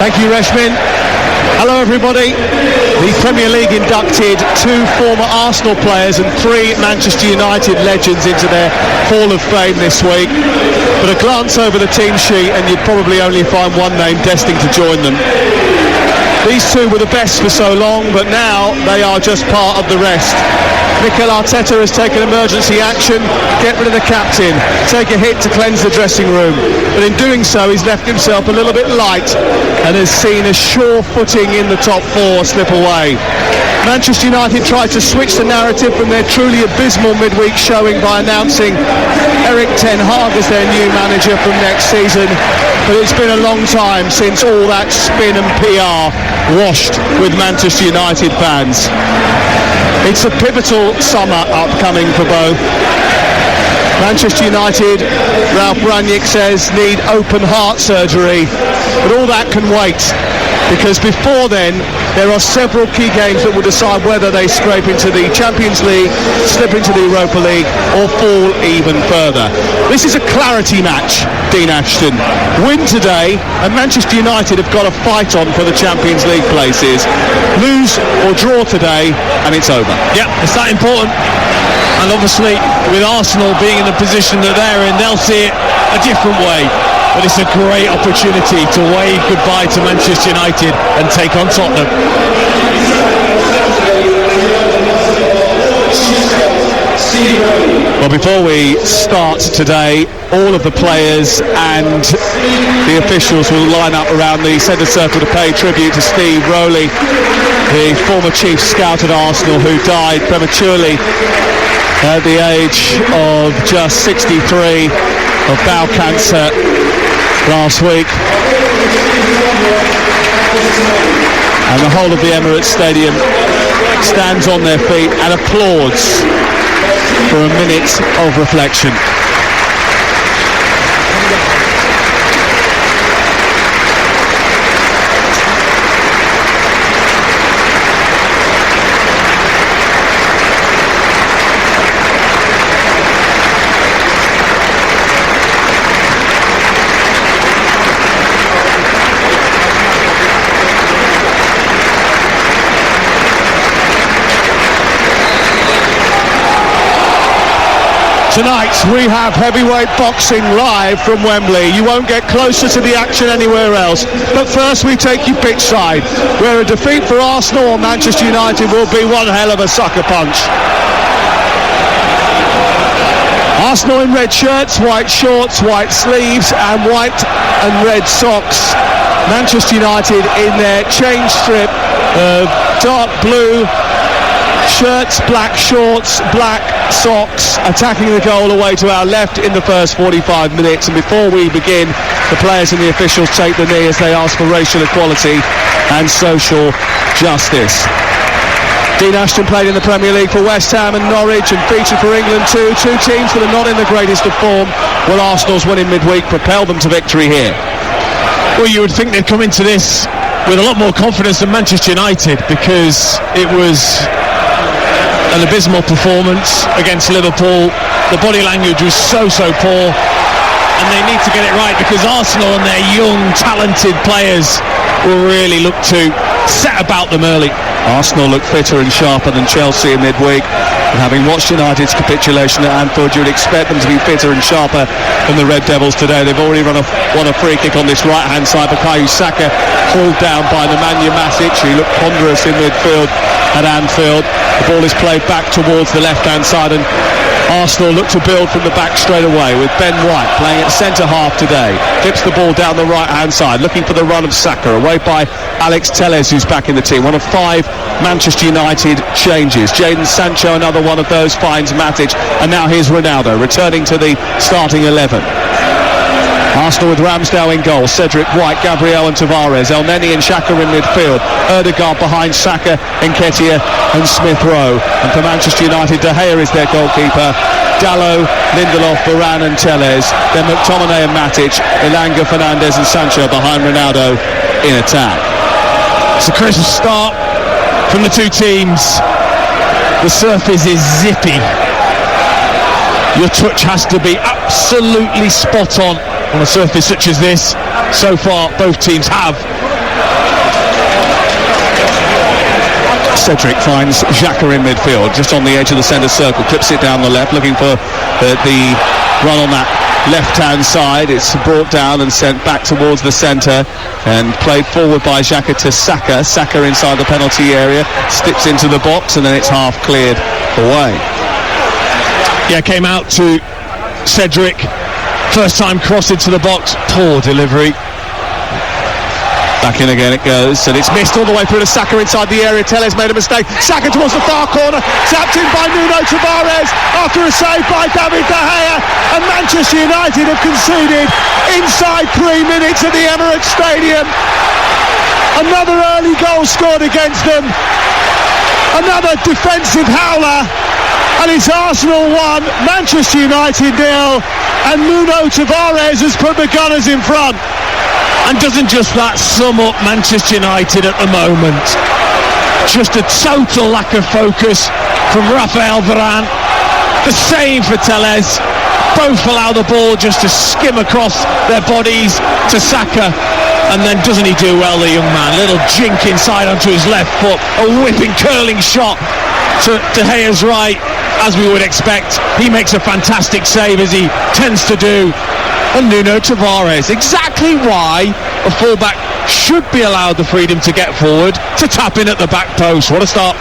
Thank you, Reshmin. Hello, everybody. The Premier League inducted 2 former Arsenal players and 3 Manchester United legends into their Hall of Fame this week. But a glance over the team sheet and you'd probably only find one name destined to join them. These 2 were the best for so long, but now they are just part of the rest. Mikel Arteta has taken emergency action, get rid of the captain, take a hit to cleanse the dressing room. But in doing so, he's left himself a little bit light and has seen a sure footing in the top 4 slip away. Manchester United tried to switch the narrative from their truly abysmal midweek showing by announcing Erik ten Hag as their new manager from next season. But it's been a long time since all that spin and PR washed with Manchester United fans. It's a pivotal summer upcoming for both. Manchester United, Ralf Rangnick says, need open heart surgery, but all that can wait, because before then there are several key games that will decide whether they scrape into the Champions League, slip into the Europa League, or fall even further. This is a clarity match, Dean Ashton. Win today and Manchester United have got a fight on for the Champions League places. Lose or draw today and it's over. Yeah, it's that important. And obviously, with Arsenal being in the position that they're in, they'll see it a different way. But it's a great opportunity to wave goodbye to Manchester United and take on Tottenham. Well, before we start today, all of the players and the officials will line up around the centre circle to pay tribute to Steve Rowley, the former chief scout at Arsenal who died prematurely at the age of just 63 of bowel cancer last week. And the whole of the Emirates Stadium stands on their feet and applauds for a minute of reflection. Tonight we have heavyweight boxing live from Wembley. You won't get closer to the action anywhere else. But first we take you pitch side, where a defeat for Arsenal or Manchester United will be one hell of a sucker punch. Arsenal in red shirts, white shorts, white sleeves and white and red socks. Manchester United in their change strip of dark blue shirts, black shorts, black socks, attacking the goal away to our left in the first 45 minutes. And before we begin, the players and the officials take the knee as they ask for racial equality and social justice. Dean Ashton played in the Premier League for West Ham and Norwich and featured for England too. 2 teams that are not in the greatest of form. Well, Arsenal's win in midweek propelled them to victory here. Well, you would think they'd come into this with a lot more confidence than Manchester United, because it was an abysmal performance against Liverpool. The body language was so poor, and they need to get it right, because Arsenal and their young talented players will really look to set about them early. Arsenal look fitter and sharper than Chelsea in midweek, and having watched United's capitulation at Anfield, you would expect them to be fitter and sharper than the Red Devils today. They've already won a free kick on this right hand side. Bukayo Saka hauled down by Nemanja Matic, who looked ponderous in midfield at Anfield. The ball is played back towards the left hand side, and Arsenal look to build from the back straight away, with Ben White playing at centre half today. Flips the ball down the right hand side, looking for the run of Saka, away by Alex Telles, who's back in the team. One of 5 Manchester United changes. Jadon Sancho, another one of those, finds Matic, and now here's Ronaldo returning to the starting 11. Arsenal with Ramsdale in goal, Cedric White, Gabriel and Tavares, El Neni and Xhaka in midfield, Ødegaard behind Saka, Nketiah and Smith Rowe. And for Manchester United, De Gea is their goalkeeper, Dalot, Lindelof, Varane and Telles, then McTominay and Matic, Elanga, Fernandes and Sancho behind Ronaldo in attack. It's a crisp start from the 2 teams. The surface is zippy. Your touch has to be absolutely spot on a surface such as this. So far both teams have Cedric finds Xhaka in midfield, just on the edge of the centre circle, clips it down the left, looking for the run on that left-hand side. It's brought down and sent back towards the centre and played forward by Xhaka to Saka. Saka inside the penalty area, slips into the box, and then it's half cleared away. Yeah, came out to Cedric, first time cross into the box, poor delivery. Back in again it goes, and it's missed all the way through to Saka inside the area. Telles made a mistake. Saka towards the far corner, tapped in by Nuno Tavares after a save by David De Gea, and Manchester United have conceded inside 3 minutes at the Emirates Stadium. Another early goal scored against them, another defensive howler, and it's Arsenal 1, Manchester United 0, and Nuno Tavares has put the Gunners in front. And doesn't just that sum up Manchester United at the moment? Just a total lack of focus from Rafael Varane. The same for Telles. Both allow the ball just to skim across their bodies to Saka. And then doesn't he do well, the young man? Little jink inside onto his left foot. A whipping, curling shot to De Gea's right, as we would expect. He makes a fantastic save, as he tends to do. And Nuno Tavares, exactly why a fullback should be allowed the freedom to get forward, to tap in at the back post. What a start.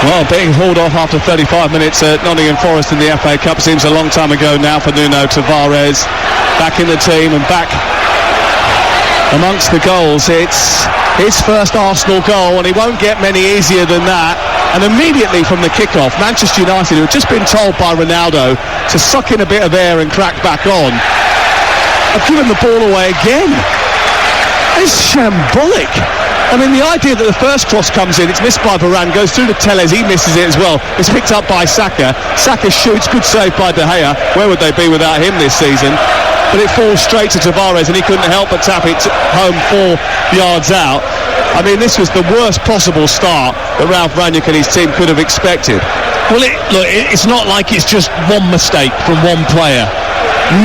Well, being hauled off after 35 minutes at Nottingham Forest in the FA Cup seems a long time ago now for Nuno Tavares. Back in the team and back amongst the goals. It's his first Arsenal goal, and he won't get many easier than that. And immediately from the kick-off, Manchester United, who had just been told by Ronaldo to suck in a bit of air and crack back on, have given the ball away again. It's shambolic. I mean, the idea that the first cross comes in, it's missed by Varane, goes through to Telles, he misses it as well. It's picked up by Saka. Saka shoots, good save by De Gea. Where would they be without him this season? But it falls straight to Tavares, and he couldn't help but tap it home 4 yards out. I mean, this was the worst possible start that Ralf Rangnick and his team could have expected. Well, it's not like it's just one mistake from one player.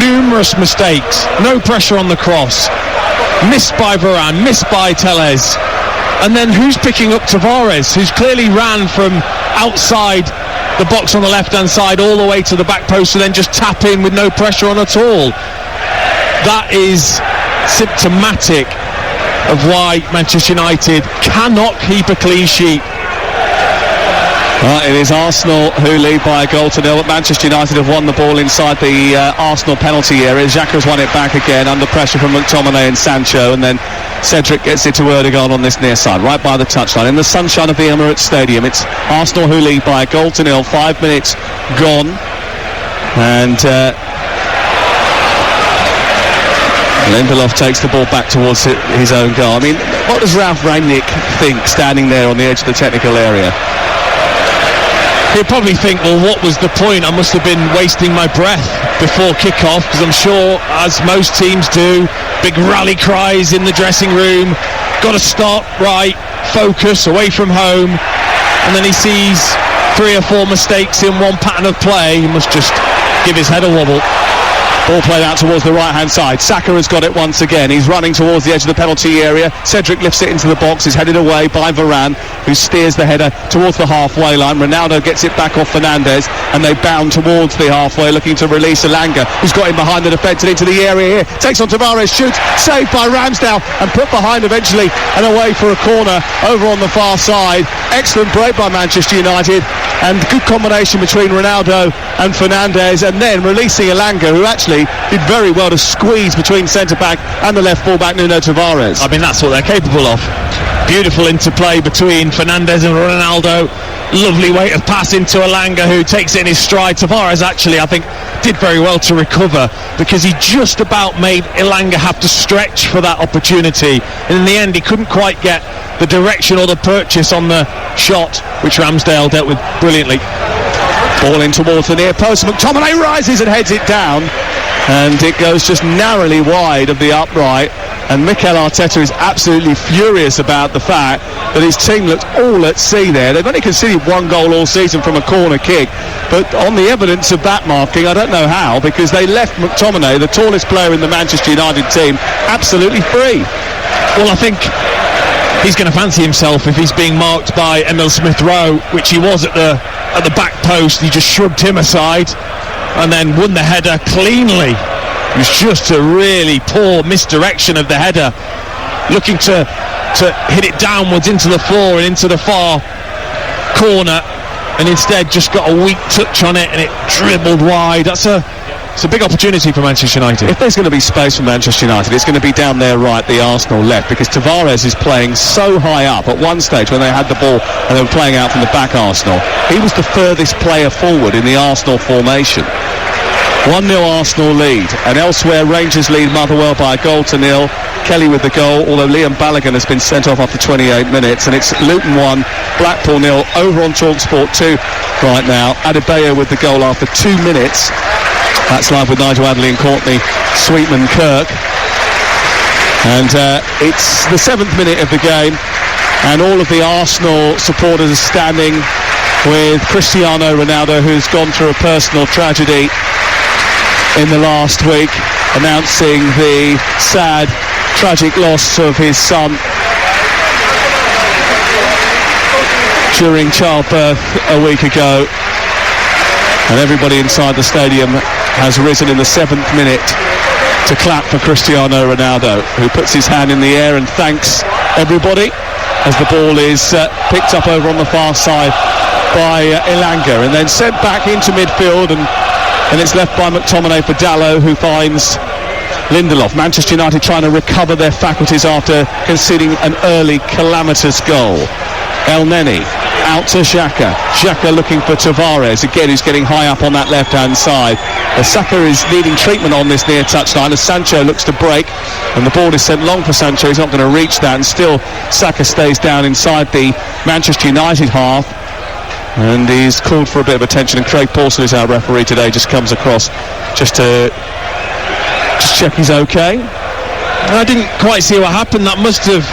Numerous mistakes, no pressure on the cross, missed by Varane, missed by Telles, and then who's picking up Tavares, who's clearly ran from outside the box on the left-hand side all the way to the back post, and then just tap in with no pressure on at all. That is symptomatic of why Manchester United cannot keep a clean sheet. It is Arsenal who lead by a goal to nil. Manchester United have won the ball inside the Arsenal penalty area. Xhaka's won it back again under pressure from McTominay and Sancho, and then Cedric gets it to Erdogan on this near side, right by the touchline. In the sunshine of the Emirates Stadium, it's Arsenal who lead by a goal to nil. 5 minutes gone, and Lindelof takes the ball back towards his own goal. I mean, what does Ralf Rangnick think standing there on the edge of the technical area? He'll probably think, well, what was the point? I must have been wasting my breath before kick-off, because I'm sure, as most teams do, big rally cries in the dressing room, got to start right, focus, away from home, and then he sees 3 or 4 mistakes in one pattern of play. He must just give his head a wobble. Ball played out towards the right-hand side. Saka has got it once again. He's running towards the edge of the penalty area. Cedric lifts it into the box. Is headed away by Varane, who steers the header towards the halfway line. Ronaldo gets it back off Fernandes, and they bound towards the halfway, looking to release Elanga, who's got him behind the defence and into the area here. Takes on Tavares, shoots, saved by Ramsdale, and put behind eventually and away for a corner over on the far side. Excellent break by Manchester United, and good combination between Ronaldo and Fernandes, and then releasing Elanga, who actually did very well to squeeze between centre-back and the left full-back Nuno Tavares. I mean, that's what they're capable of. Beautiful interplay between Fernandes and Ronaldo. Lovely way of pass into Elanga, who takes it in his stride. Tavares actually, I think, did very well to recover, because he just about made Elanga have to stretch for that opportunity, and in the end he couldn't quite get the direction or the purchase on the shot, which Ramsdale dealt with brilliantly. Ball in towards the near post. McTominay rises and heads it down, and it goes just narrowly wide of the upright. And Mikel Arteta is absolutely furious about the fact that his team looked all at sea there. They've only conceded 1 goal all season from a corner kick, but on the evidence of that marking, I don't know how, because they left McTominay, the tallest player in the Manchester United team, absolutely free. Well, I think he's going to fancy himself if he's being marked by Emil Smith-Rowe, which he was at the back post. He just shrugged him aside and then won the header cleanly. It was just a really poor misdirection of the header, looking to hit it downwards into the floor and into the far corner, and instead just got a weak touch on it and it dribbled wide. It's a big opportunity for Manchester United. If there's going to be space for Manchester United, it's going to be down their right, the Arsenal left, because Tavares is playing so high up. At one stage when they had the ball and they were playing out from the back Arsenal, he was the furthest player forward in the Arsenal formation. 1-0 Arsenal lead, and elsewhere Rangers lead Motherwell by a goal to nil. Kelly with the goal, although Liam Balogun has been sent off after 28 minutes, and it's Luton 1, Blackpool 0, over on TalkSport 2 right now. Adebayo with the goal after 2 minutes. That's live with Nigel Adderley and Courtney Sweetman-Kirk. And it's the 7th minute of the game, and all of the Arsenal supporters are standing with Cristiano Ronaldo, who's gone through a personal tragedy in the last week, announcing the sad, tragic loss of his son during childbirth a week ago. And everybody inside the stadium has risen in the 7th minute to clap for Cristiano Ronaldo, who puts his hand in the air and thanks everybody as the ball is picked up over on the far side by Elanga and then sent back into midfield, and it's left by McTominay for Dalot, who finds Lindelof. Manchester United trying to recover their faculties after conceding an early calamitous goal. El Neni out to Xhaka. Xhaka looking for Tavares again, who's getting high up on that left-hand side. Saka is needing treatment on this near touchline as Sancho looks to break, and the ball is sent long for Sancho. He's not going to reach that, and still Saka stays down inside the Manchester United half, and he's called for a bit of attention. And Craig Pawson, who's our referee today, just comes across just to check he's okay. I didn't quite see what happened. That must have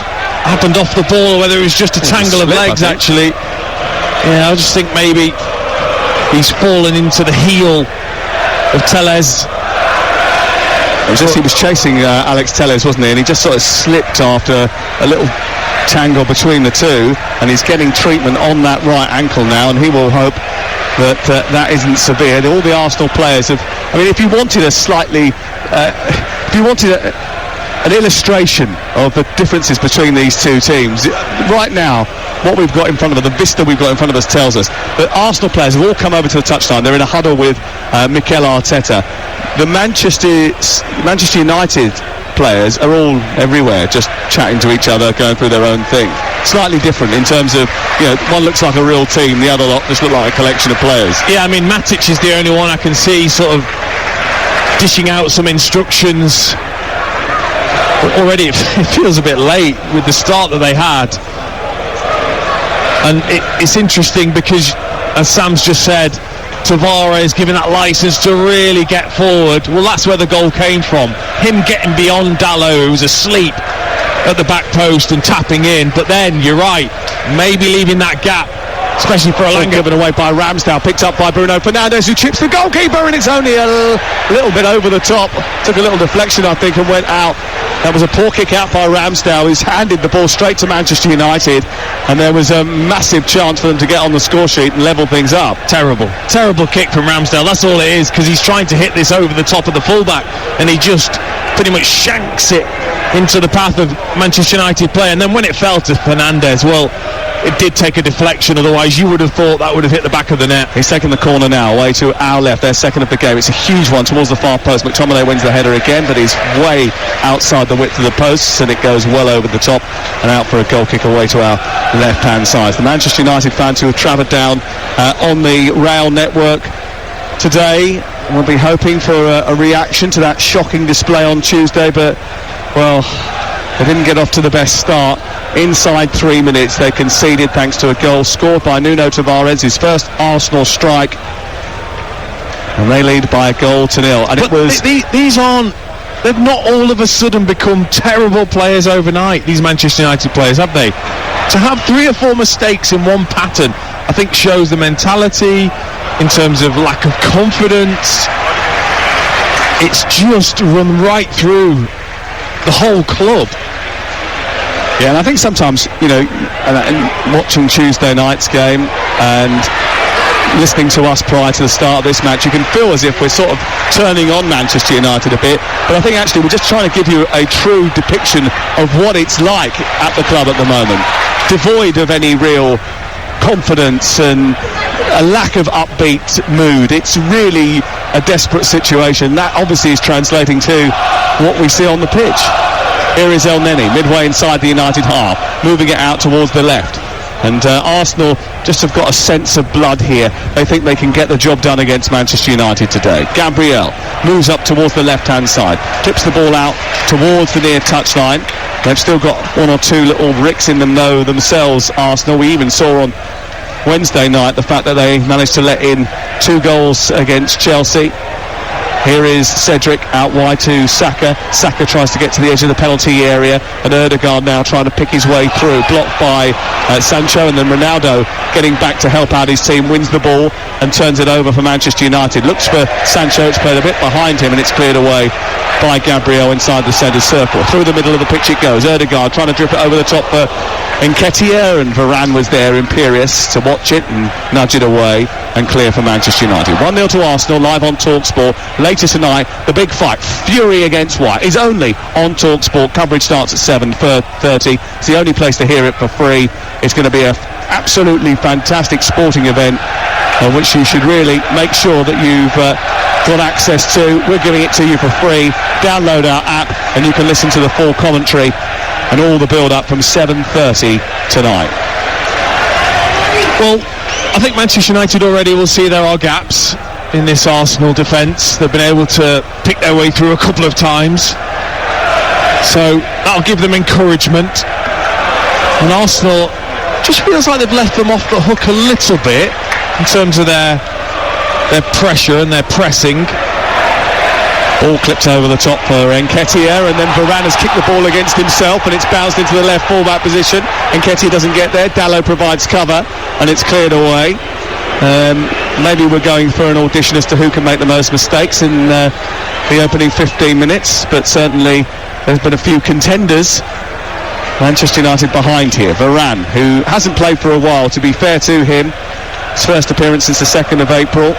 happened off the ball, or whether it was just a tangle of legs, actually. Yeah, I just think maybe he's fallen into the heel of Telles. He was chasing Alex Telles, wasn't he? And he just sort of slipped after a little tangle between the two, and he's getting treatment on that right ankle now, and he will hope that that isn't severe. All the Arsenal players have, I mean, if you wanted a slightly if you wanted an illustration of the differences between these two teams, right now what we've got in front of us, the vista we've got in front of us, tells us that Arsenal players have all come over to the touchline. They're in a huddle with Mikel Arteta. The Manchester United players are all everywhere, just chatting to each other, going through their own thing. Slightly different in terms of, you know, one looks like a real team, the other lot just look like a collection of players. Yeah, I mean, Matic is the only one I can see sort of dishing out some instructions. But already it feels a bit late with the start that they had. And it's interesting because, as Sam's just said, Tavares giving that licence to really get forward. Well, that's where the goal came from. Him getting beyond Dalot, who was asleep at the back post, and tapping in. But then, you're right, maybe leaving that gap, especially for Elanga. Given away by Ramsdale, picked up by Bruno Fernandes, who chips the goalkeeper, and it's only a little bit over the top. Took a little deflection, I think, and went out. That was a poor kick out by Ramsdale, who's handed the ball straight to Manchester United, and there was a massive chance for them to get on the score sheet and level things up. Terrible kick from Ramsdale. That's all it is, because he's trying to hit this over the top of the fullback, and he just pretty much shanks it into the path of Manchester United player. And then when it fell to Fernandes, well, it did take a deflection, otherwise you would have thought that would have hit the back of the net. He's taken the corner now away to our left, their second of the game. It's a huge one towards the far post. McTominay wins the header again, but he's way outside the width of the posts, and it goes well over the top and out for a goal kick away to our left hand side. The Manchester United fans who have travelled down on the rail network today will be hoping for a reaction to that shocking display on Tuesday, but well, they didn't get off to the best start. Inside 3 minutes they conceded thanks to a goal scored by Nuno Tavares, his first Arsenal strike, and they lead by a goal to nil. And but it was they've not all of a sudden become terrible players overnight, these Manchester United players, have they? To have 3 or 4 mistakes in one pattern, I think shows the mentality in terms of lack of confidence. It's just run right through the whole club. Yeah, and I think sometimes, and watching Tuesday night's game and listening to us prior to the start of this match, you can feel as if we're sort of turning on Manchester United a bit, but I think actually we're just trying to give you a true depiction of what it's like at the club at the moment, devoid of any real confidence and a lack of upbeat mood. It's really a desperate situation. That obviously is translating to what we see on the pitch. Here is El Neni, midway inside the United half, moving it out towards the left. And Arsenal just have got a sense of blood here. They think they can get the job done against Manchester United today. Gabriel moves up towards the left-hand side, clips the ball out towards the near touchline. They've still got one or two little ricks in them though themselves, Arsenal. We even saw on Wednesday night the fact that they managed to let in 2 goals against Chelsea. Here is Cedric out wide to Saka. Saka tries to get to the edge of the penalty area, and Ødegaard now trying to pick his way through, blocked by Sancho, and then Ronaldo getting back to help out his team, wins the ball and turns it over for Manchester United. Looks for Sancho, it's played a bit behind him, and it's cleared away by Gabriel inside the centre circle. Through the middle of the pitch it goes. Ødegaard trying to drip it over the top for Nketiah, and Varane was there, imperious, to watch it and nudge it away, and clear for Manchester United. 1-0 to Arsenal, live on TalkSport. Later tonight, the big fight, Fury against White, is only on TalkSport. Coverage starts at 7:30. It's the only place to hear it for free. It's going to be an absolutely fantastic sporting event, which you should really make sure that you've got access to. We're giving it to you for free. Download our app and you can listen to the full commentary and all the build-up from 7:30 tonight. Well, I think Manchester United already will see there are gaps in this Arsenal defence. They've been able to pick their way through a couple of times, so that'll give them encouragement. And Arsenal just feels like they've left them off the hook a little bit in terms of their pressure and their pressing. Ball clipped over the top for Nketiah, and then Varane has kicked the ball against himself, and it's bounced into the left full-back position. Nketiah doesn't get there. Dalot provides cover, and it's cleared away. Maybe we're going for an audition as to who can make the most mistakes in the opening 15 minutes, but certainly there's been a few contenders. Manchester United behind here. Varane, who hasn't played for a while, to be fair to him. His first appearance since the 2nd of April.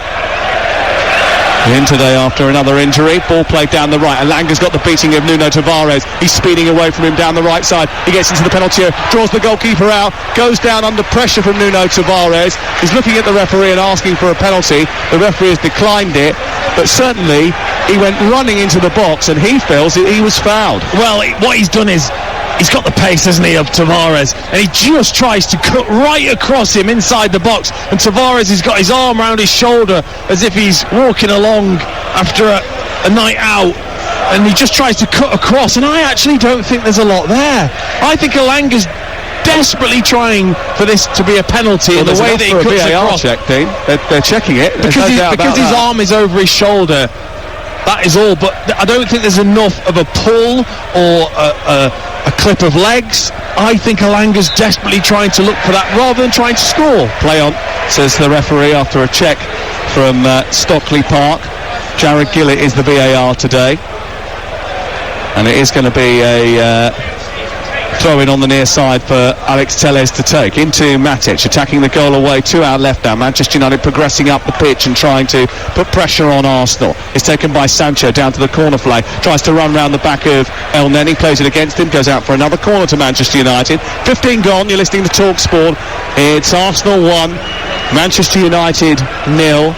In today after another injury. Ball played down the right. Elanga's got the beating of Nuno Tavares. He's speeding away from him down the right side. He gets into the penalty area, draws the goalkeeper out, goes down under pressure from Nuno Tavares. He's looking at the referee and asking for a penalty. The referee has declined it, but certainly he went running into the box and he feels that he was fouled. Well, what he's done is he's got the pace, hasn't he, of Tavares, and he just tries to cut right across him inside the box, and Tavares has got his arm around his shoulder as if he's walking along after a night out, and he just tries to cut across, and I actually don't think there's a lot there. I think Elanga's desperately trying for this to be a penalty, in the way that he cuts across. Check, Dean. They're checking it. Because his arm is over his shoulder. That is all, but I don't think there's enough of a pull or a clip of legs. I think Elanga's desperately trying to look for that rather than trying to score. Play on, says the referee after a check from Stockley Park. Jared Gillett is the VAR today, and it is going to be a throw-in on the near side for Alex Telles to take. Into Matic, attacking the goal away to our left now. Manchester United progressing up the pitch and trying to put pressure on Arsenal. It's taken by Sancho down to the corner flag, tries to run round the back of El Neni, plays it against him, goes out for another corner to Manchester United. 15 gone, you're listening to TalkSport. It's Arsenal 1, Manchester United 0.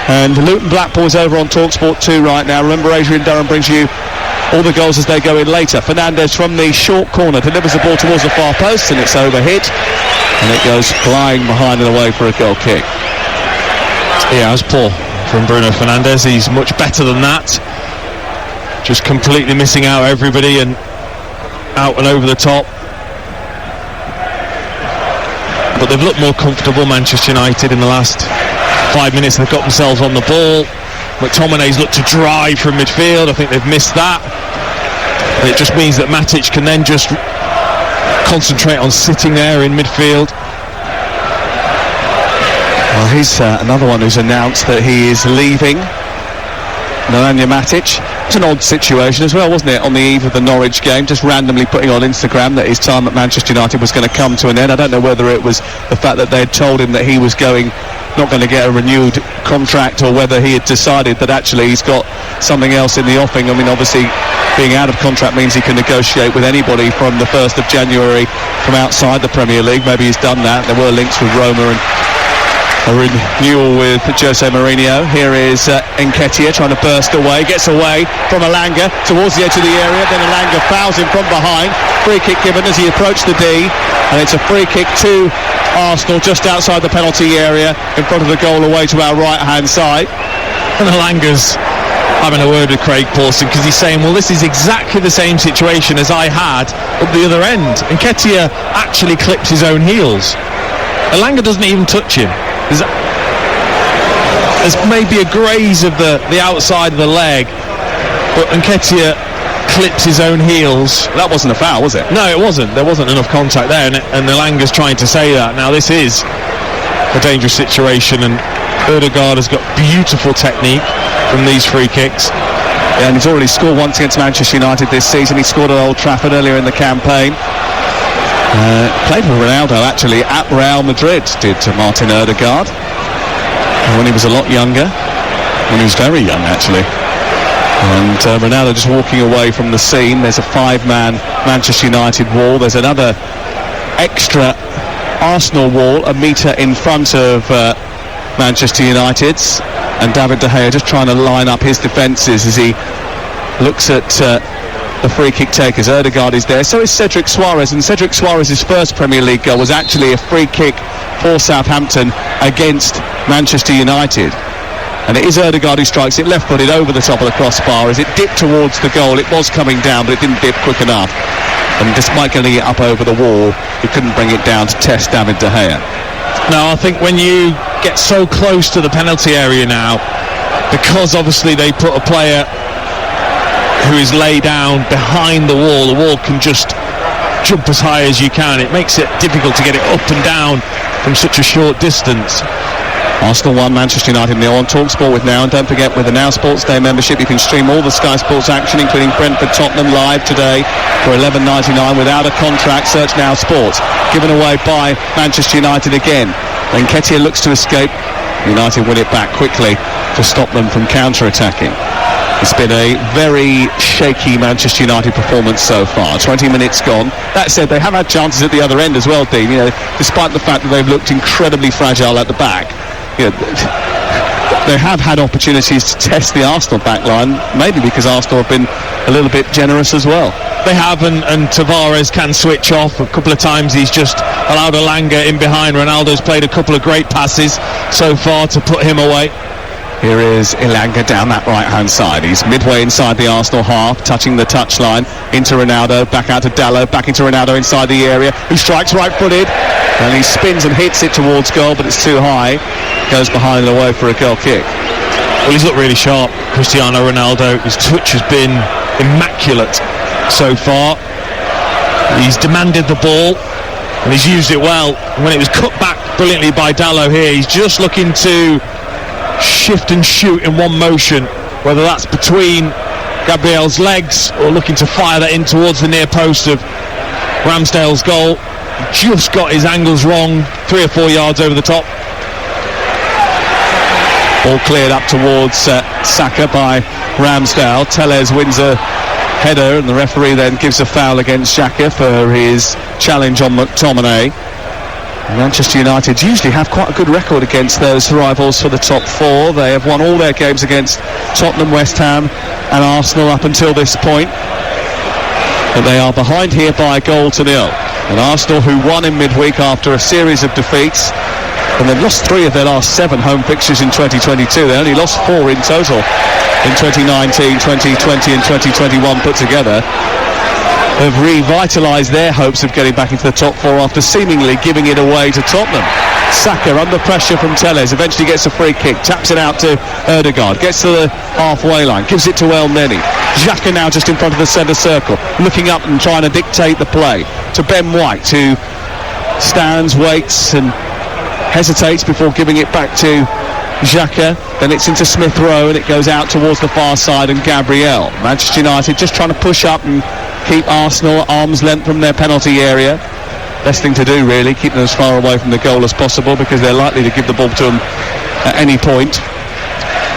And Luton Blackpool is over on TalkSport 2 right now. Remember, Adrian Durham brings you all the goals as they go in later. Fernandes from the short corner delivers the ball towards the far post, and it's overhit, and it goes flying behind and away for a goal kick. Yeah, that's poor from Bruno Fernandes. He's much better than that. Just completely missing out everybody and out and over the top. But they've looked more comfortable, Manchester United, in the last 5 minutes. They've got themselves on the ball. McTominay's looked to drive from midfield. I think they've missed that. It just means that Matic can then just concentrate on sitting there in midfield. Well, he's another one who's announced that he is leaving. Nemanja Matic. It's an odd situation as well, wasn't it, on the eve of the Norwich game, just randomly putting on Instagram that his time at Manchester United was going to come to an end. I don't know whether it was the fact that they had told him that he was not going to get a renewed contract, or whether he had decided that actually he's got something else in the offing. I mean, obviously being out of contract means he can negotiate with anybody from the 1st of January from outside the Premier League. Maybe he's done that. There were links with Roma and a renewal with Jose Mourinho. Here is Nketiah trying to burst away, gets away from Elanga towards the edge of the area, then Elanga fouls him from behind. Free kick given as he approached the D, and it's a free kick to Arsenal just outside the penalty area in front of the goal away to our right hand side. And Elanga's having a word with Craig Pawson, because he's saying, well, this is exactly the same situation as I had at the other end. Nketiah actually clipped his own heels. Elanga doesn't even touch him. There's maybe a graze of the outside of the leg, but Nketiah clips his own heels. That wasn't a foul, was it? No, it wasn't. There wasn't enough contact there, and Elanga's trying to say that. Now, this is a dangerous situation, and Ødegaard has got beautiful technique from these free kicks. Yeah, and he's already scored once against Manchester United this season. He scored at Old Trafford earlier in the campaign. Played for Ronaldo actually at Real Madrid, did Martin Ødegaard, when he was a lot younger, when he was very young actually. And Ronaldo just walking away from the scene. There's a 5-man Manchester United wall. There's another extra Arsenal wall a metre in front of Manchester United's, and David De Gea just trying to line up his defences as he looks at the free kick takers. Ødegaard is there, so is Cedric Suarez, and Cedric Suarez's first Premier League goal was actually a free kick for Southampton against Manchester United. And it is Ødegaard who strikes it left-footed over the top of the crossbar. As it dipped towards the goal, it was coming down, but it didn't dip quick enough. And despite getting it up over the wall, he couldn't bring it down to test David De Gea. No, I think when you get so close to the penalty area now, because obviously they put a player who is laid down behind the wall can just jump as high as you can. It makes it difficult to get it up and down from such a short distance. Arsenal 1, Manchester United 0 on TalkSport with Now. And don't forget, with the Now Sports Day membership, you can stream all the Sky Sports action, including Brentford Tottenham live today for $11.99 without a contract. Search Now Sports. Given away by Manchester United again. Then Nketiah looks to escape. United win it back quickly to stop them from counter-attacking. It's been a very shaky Manchester United performance so far. 20 minutes gone. That said, they have had chances at the other end as well, Dean. You know, despite the fact that they've looked incredibly fragile at the back, you know, they have had opportunities to test the Arsenal back line, maybe because Arsenal have been a little bit generous as well. They have, and Tavares can switch off. A couple of times he's just allowed Elanga in behind. Ronaldo's played a couple of great passes so far to put him away. Here is Elanga down that right-hand side. He's midway inside the Arsenal half, touching the touchline. Into Ronaldo, back out to Dalot, back into Ronaldo inside the area, who strikes right-footed. And he spins and hits it towards goal, but it's too high. Goes behind and away for a goal kick. Well, he's looked really sharp, Cristiano Ronaldo. His touch has been immaculate so far. He's demanded the ball, and he's used it well. When it was cut back brilliantly by Dalot here, he's just looking to shift and shoot in one motion, whether that's between Gabriel's legs or looking to fire that in towards the near post of Ramsdale's goal. Just got his angles wrong, 3 or 4 yards over the top. Ball cleared up towards Saka by Ramsdale. Telles wins a header, and the referee then gives a foul against Xhaka for his challenge on McTominay. Manchester United usually have quite a good record against those rivals for the top 4. They have won all their games against Tottenham, West Ham and Arsenal up until this point. But they are behind here by a goal to nil. And Arsenal, who won in midweek after a series of defeats, and they've lost 3 of their last 7 home fixtures in 2022. They only lost 4 in total in 2019, 2020 and 2021 put together. Have revitalised their hopes of getting back into the top 4 after seemingly giving it away to Tottenham. Saka under pressure from Telles, eventually gets a free kick, taps it out to Ødegaard, gets to the halfway line, gives it to El Neni. Xhaka now just in front of the centre circle, looking up and trying to dictate the play to Ben White, who stands, waits and hesitates before giving it back to Xhaka, then it's into Smith Rowe and it goes out towards the far side and Gabriel. Manchester United just trying to push up and keep Arsenal at arm's length from their penalty area. Best thing to do really, keep them as far away from the goal as possible because they're likely to give the ball to them at any point.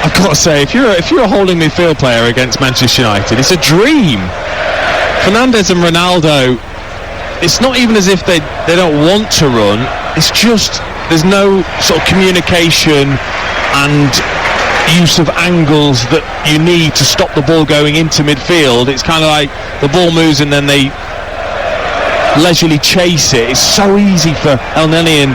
I've got to say, if you're a holding midfield player against Manchester United, it's a dream. Fernandes and Ronaldo, it's not even as if they don't want to run, it's just there's no sort of communication and use of angles that you need to stop the ball going into midfield. It's kind of like the ball moves and then they leisurely chase it. It's so easy for Elneny and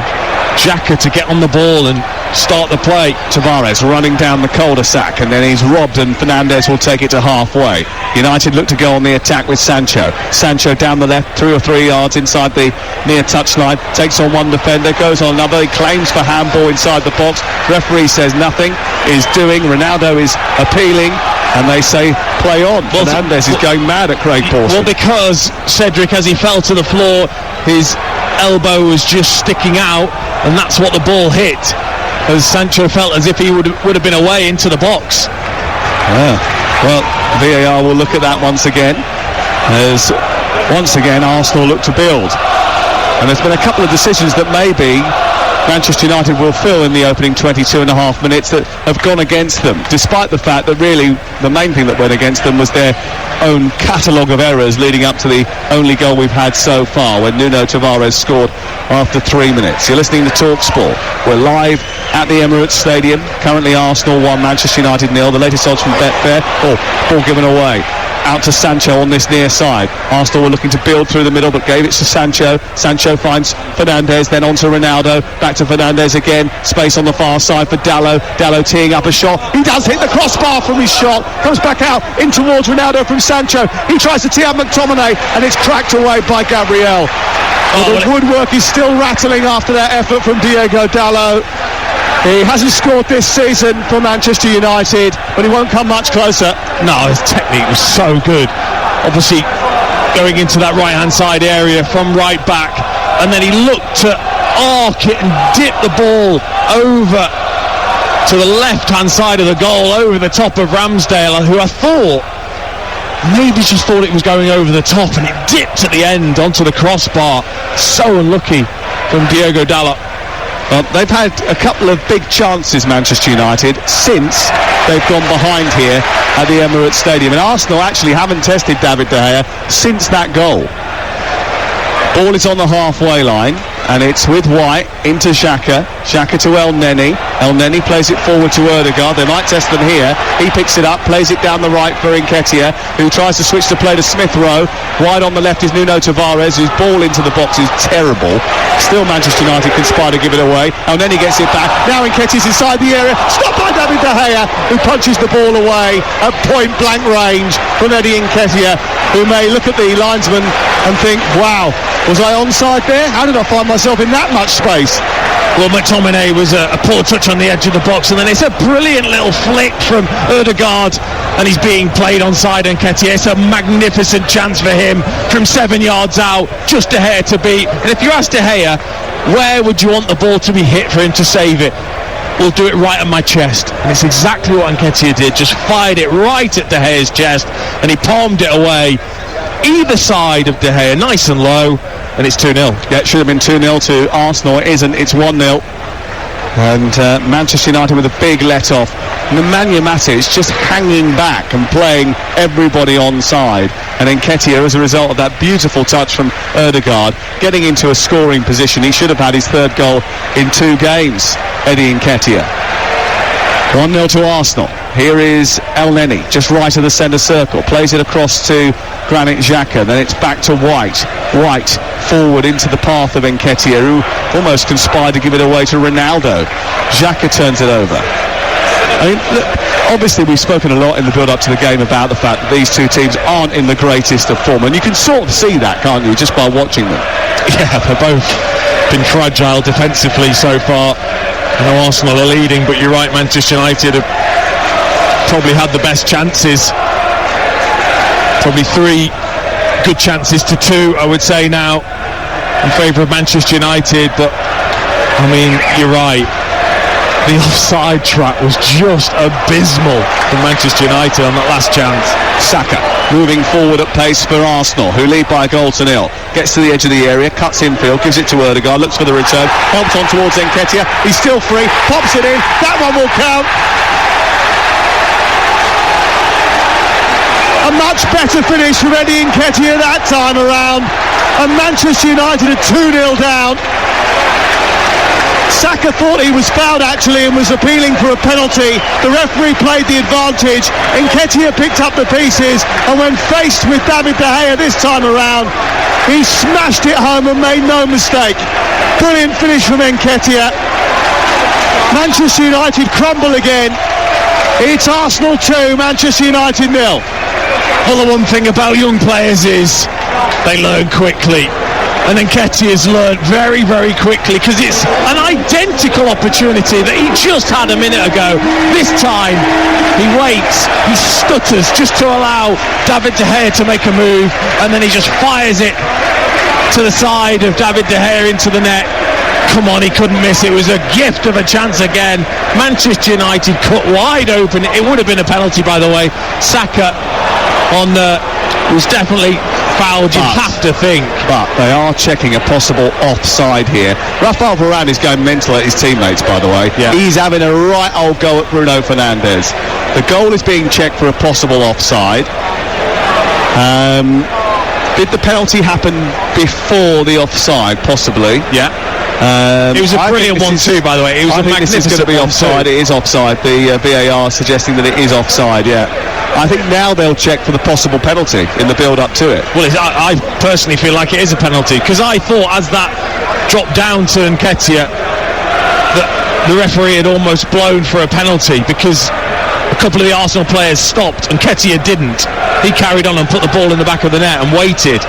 Xhaka to get on the ball and start the play. Tavares running down the cul-de-sac and then he's robbed and Fernandes will take it to halfway. United look to go on the attack with Sancho down the left 2 or 3 yards inside the near touchline, takes on one defender, goes on another, he claims for handball inside the box, referee says nothing is doing, Ronaldo is appealing and they say play on. Fernandes is going mad at Craig Pawson. Well, because Cedric, as he fell to the floor, his elbow was just sticking out and that's what the ball hit, as Sancho felt as if he would have been away into the box. Well, VAR will look at that once again, as once again Arsenal look to build, and there's been a couple of decisions that maybe Manchester United will fill in the opening 22 and a half minutes that have gone against them, despite the fact that really the main thing that went against them was their own catalogue of errors leading up to the only goal we've had so far, when Nuno Tavares scored after 3 minutes. You're listening to TalkSport. We're live at the Emirates Stadium. Currently Arsenal 1, Manchester United 0. The latest odds from Betfair. Ball given away. Out to Sancho on this near side. Arsenal were looking to build through the middle but gave it to Sancho. Sancho finds Fernandes, then on to Ronaldo. Back to Fernandes again. Space on the far side for Dalot. Dalot teeing up a shot. He does hit the crossbar from his shot. Comes back out in towards Ronaldo from Sancho. He tries to tee up McTominay and it's cracked away by Gabriel. The woodwork is still rattling after that effort from Diego Dalot. He hasn't scored this season for Manchester United, but he won't come much closer. No, his technique was so good. Obviously, going into that right-hand side area from right back, and then he looked to arc it and dip the ball over to the left-hand side of the goal, over the top of Ramsdale, who I thought maybe just thought it was going over the top, and it dipped at the end onto the crossbar. So unlucky from Diego Dalot. They've had a couple of big chances, Manchester United, since they've gone behind here at the Emirates Stadium. And Arsenal actually haven't tested David De Gea since that goal. Ball is on the halfway line, and it's with White into Xhaka. Xhaka to Elneny. Elneny plays it forward to Ødegaard. They might test them here. He picks it up, plays it down the right for Nketiah, who tries to switch to play to Smith Rowe. Wide on the left is Nuno Tavares, whose ball into the box is terrible. Still Manchester United conspire to give it away. Elneny gets it back. Now Nketiah's inside the area. Stopped by David De Gea, who punches the ball away at point blank range from Eddie Nketiah, who may look at the linesman and think, wow, was I onside there? How did I find myself in that much space? Well, McTominay was a poor touch on the edge of the box, and then it's a brilliant little flick from Ødegaard, and he's being played onside Nketiah. It's a magnificent chance for him from 7 yards out, just De Gea to beat. And if you ask De Gea, where would you want the ball to be hit for him to save it? We'll do it right on my chest. And it's exactly what Nketiah did, just fired it right at De Gea's chest, and he palmed it away. Either side of De Gea, nice and low, and it's 2-0. Yeah, it should have been 2-0 to Arsenal. It isn't, it's 1-0. And Manchester United with a big let-off. Nemanja Matic just hanging back and playing everybody onside. And Nketiah, as a result of that beautiful touch from Ødegaard, getting into a scoring position. He should have had his third goal in 2 games, Eddie Nketiah. 1-0 to Arsenal. Here is Elneny, just right of the centre circle. Plays it across to Granit Xhaka. Then it's back to White. White forward into the path of Nketiah, who almost conspired to give it away to Ronaldo. Xhaka turns it over. I mean, look, obviously we've spoken a lot in the build-up to the game about the fact that these two teams aren't in the greatest of form, and you can sort of see that, can't you, just by watching them? Yeah, they've both been fragile defensively so far. I know Arsenal are leading, but you're right, Manchester United have probably had the best chances. Probably 3 good chances to 2, I would say now, in favour of Manchester United. But I mean, you're right, The offside trap was just abysmal for Manchester United on that last chance. Saka moving forward at pace for Arsenal, who lead by a goal to nil. Gets to the edge of the area, cuts infield, gives it to Ødegaard, looks for the return, helps on towards Nketiah. He's still free, pops it in. That one will count. A much better finish from Eddie Nketiah that time around. And Manchester United are 2-0 down. Saka thought he was fouled actually and was appealing for a penalty. The referee played the advantage. Nketiah picked up the pieces, and when faced with David De Gea this time around, he smashed it home and made no mistake. Brilliant finish from Nketiah. Manchester United crumble again. It's Arsenal 2, Manchester United 0. Well, the one thing about young players is they learn quickly. And Nketiah's learned very, very quickly, because it's an identical opportunity that he just had a minute ago. This time, he waits, he stutters just to allow David De Gea to make a move, and then he just fires it to the side of David De Gea into the net. Come on, he couldn't miss. It was a gift of a chance again. Manchester United cut wide open. It would have been a penalty, by the way. Saka on the was definitely fouled, you'd have to think. But they are checking a possible offside here. Rafael Varane is going mental at his teammates, by the way. Yeah. He's having a right old go at Bruno Fernandes. The goal is being checked for a possible offside. Did the penalty happen before the offside? Possibly. Yeah. It was a brilliant one too, by the way. It was I a think this is going to be offside. It is offside. The VAR suggesting that it is offside. Yeah. I think now they'll check for the possible penalty in the build-up to it. Well, I personally feel like it is a penalty, because I thought as that dropped down to Nketiah that the referee had almost blown for a penalty, because a couple of the Arsenal players stopped and Nketiah didn't. He carried on and put the ball in the back of the net and waited.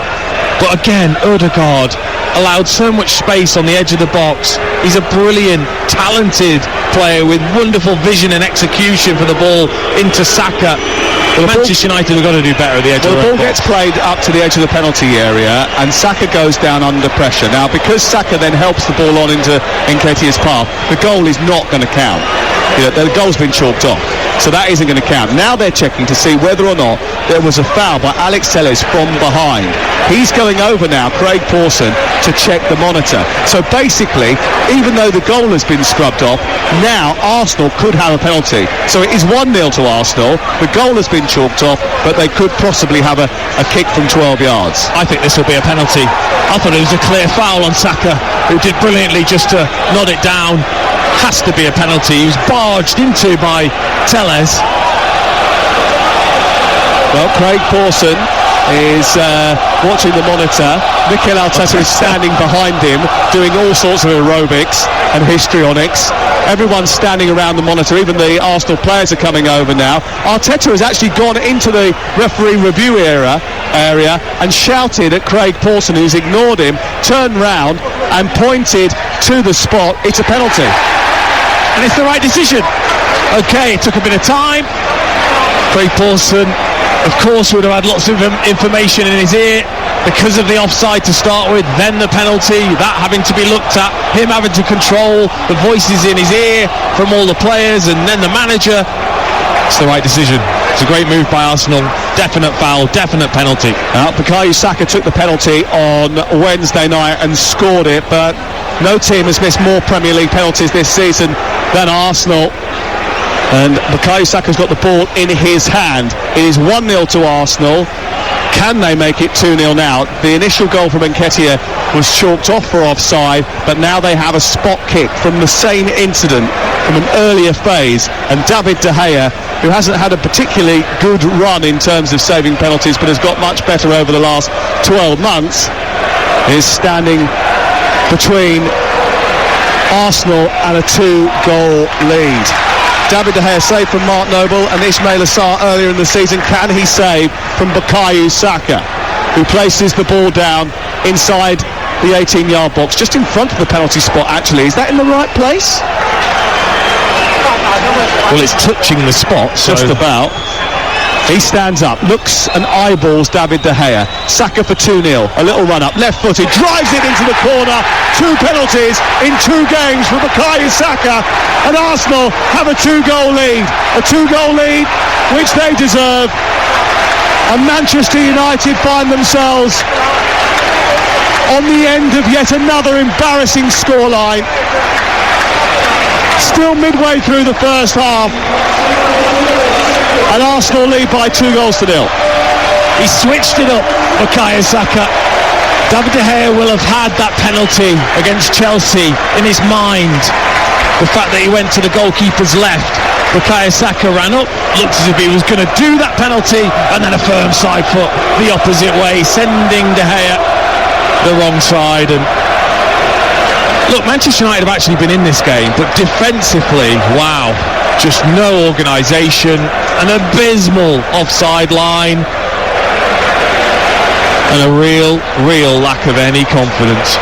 But again, Ødegaard allowed so much space on the edge of the box. He's a brilliant, talented player with wonderful vision and execution for the ball into Saka. Manchester United have got to do better at the edge of the ball box. gets played up to the edge of the penalty area, and Saka goes down under pressure. Now, because Saka then helps the ball on into Nketiah's path, the goal is not going to count. You know, the goal's been chalked off, so that isn't going to count. Now they're checking to see whether or not there was a foul by Alex Telles from behind. He's going over now, Craig Pawson, to check the monitor. So basically, even though the goal has been scrubbed off, now Arsenal could have a penalty. So it is 1-0 to Arsenal. The goal has been chalked off, but they could possibly have a kick from 12 yards. I think this will be a penalty. I thought it was a clear foul on Saka, who did brilliantly just to nod it down. Has to be a penalty. He was barged into by Telles. Well, Craig Pawson is watching the monitor. Mikel Arteta is standing behind him doing all sorts of aerobics and histrionics. Everyone's standing around the monitor, even the Arsenal players are coming over now. Arteta has actually gone into the referee review area and shouted at Craig Pawson, who's ignored him, turned round and pointed to the spot. It's a penalty. And it's the right decision. Okay, it took a bit of time. Craig Pawson, of course, would have had lots of information in his ear because of the offside to start with, then the penalty, that having to be looked at, him having to control the voices in his ear from all the players, and then the manager. It's the right decision. It's a great move by Arsenal. Definite foul, definite penalty. Bukayo Saka took the penalty on Wednesday night and scored it, but no team has missed more Premier League penalties this season than Arsenal. And Bukayo Saka's got the ball in his hand. It is 1-0 to Arsenal. Can they make it 2-0 now? The initial goal from Nketiah was chalked off for offside, but now they have a spot kick from the same incident from an earlier phase. And David De Gea, who hasn't had a particularly good run in terms of saving penalties, but has got much better over the last 12 months, is standing between Arsenal and a 2-goal lead. David De Gea saved from Mark Noble and Ismail Assar earlier in the season. Can he save from Bukayo Saka, who places the ball down inside the 18-yard box, just in front of the penalty spot actually? Is that in the right place? Well, it's touching the spot, so just about. He stands up, looks and eyeballs David De Gea. Saka for 2-0. A little run up, left-footed, drives it into the corner. 2 penalties in 2 games for Bukayo Saka, and Arsenal have a 2-goal lead. A 2-goal lead which they deserve. And Manchester United find themselves on the end of yet another embarrassing scoreline. Still midway through the first half, and Arsenal lead by 2-0. He switched it up, Bukayo Saka. David De Gea will have had that penalty against Chelsea in his mind. The fact that he went to the goalkeeper's left. Bukayo Saka ran up, looked as if he was going to do that penalty, and then a firm side foot the opposite way, sending De Gea the wrong side. And look, Manchester United have actually been in this game, but defensively, wow, just no organisation, an abysmal offside line, and a real lack of any confidence.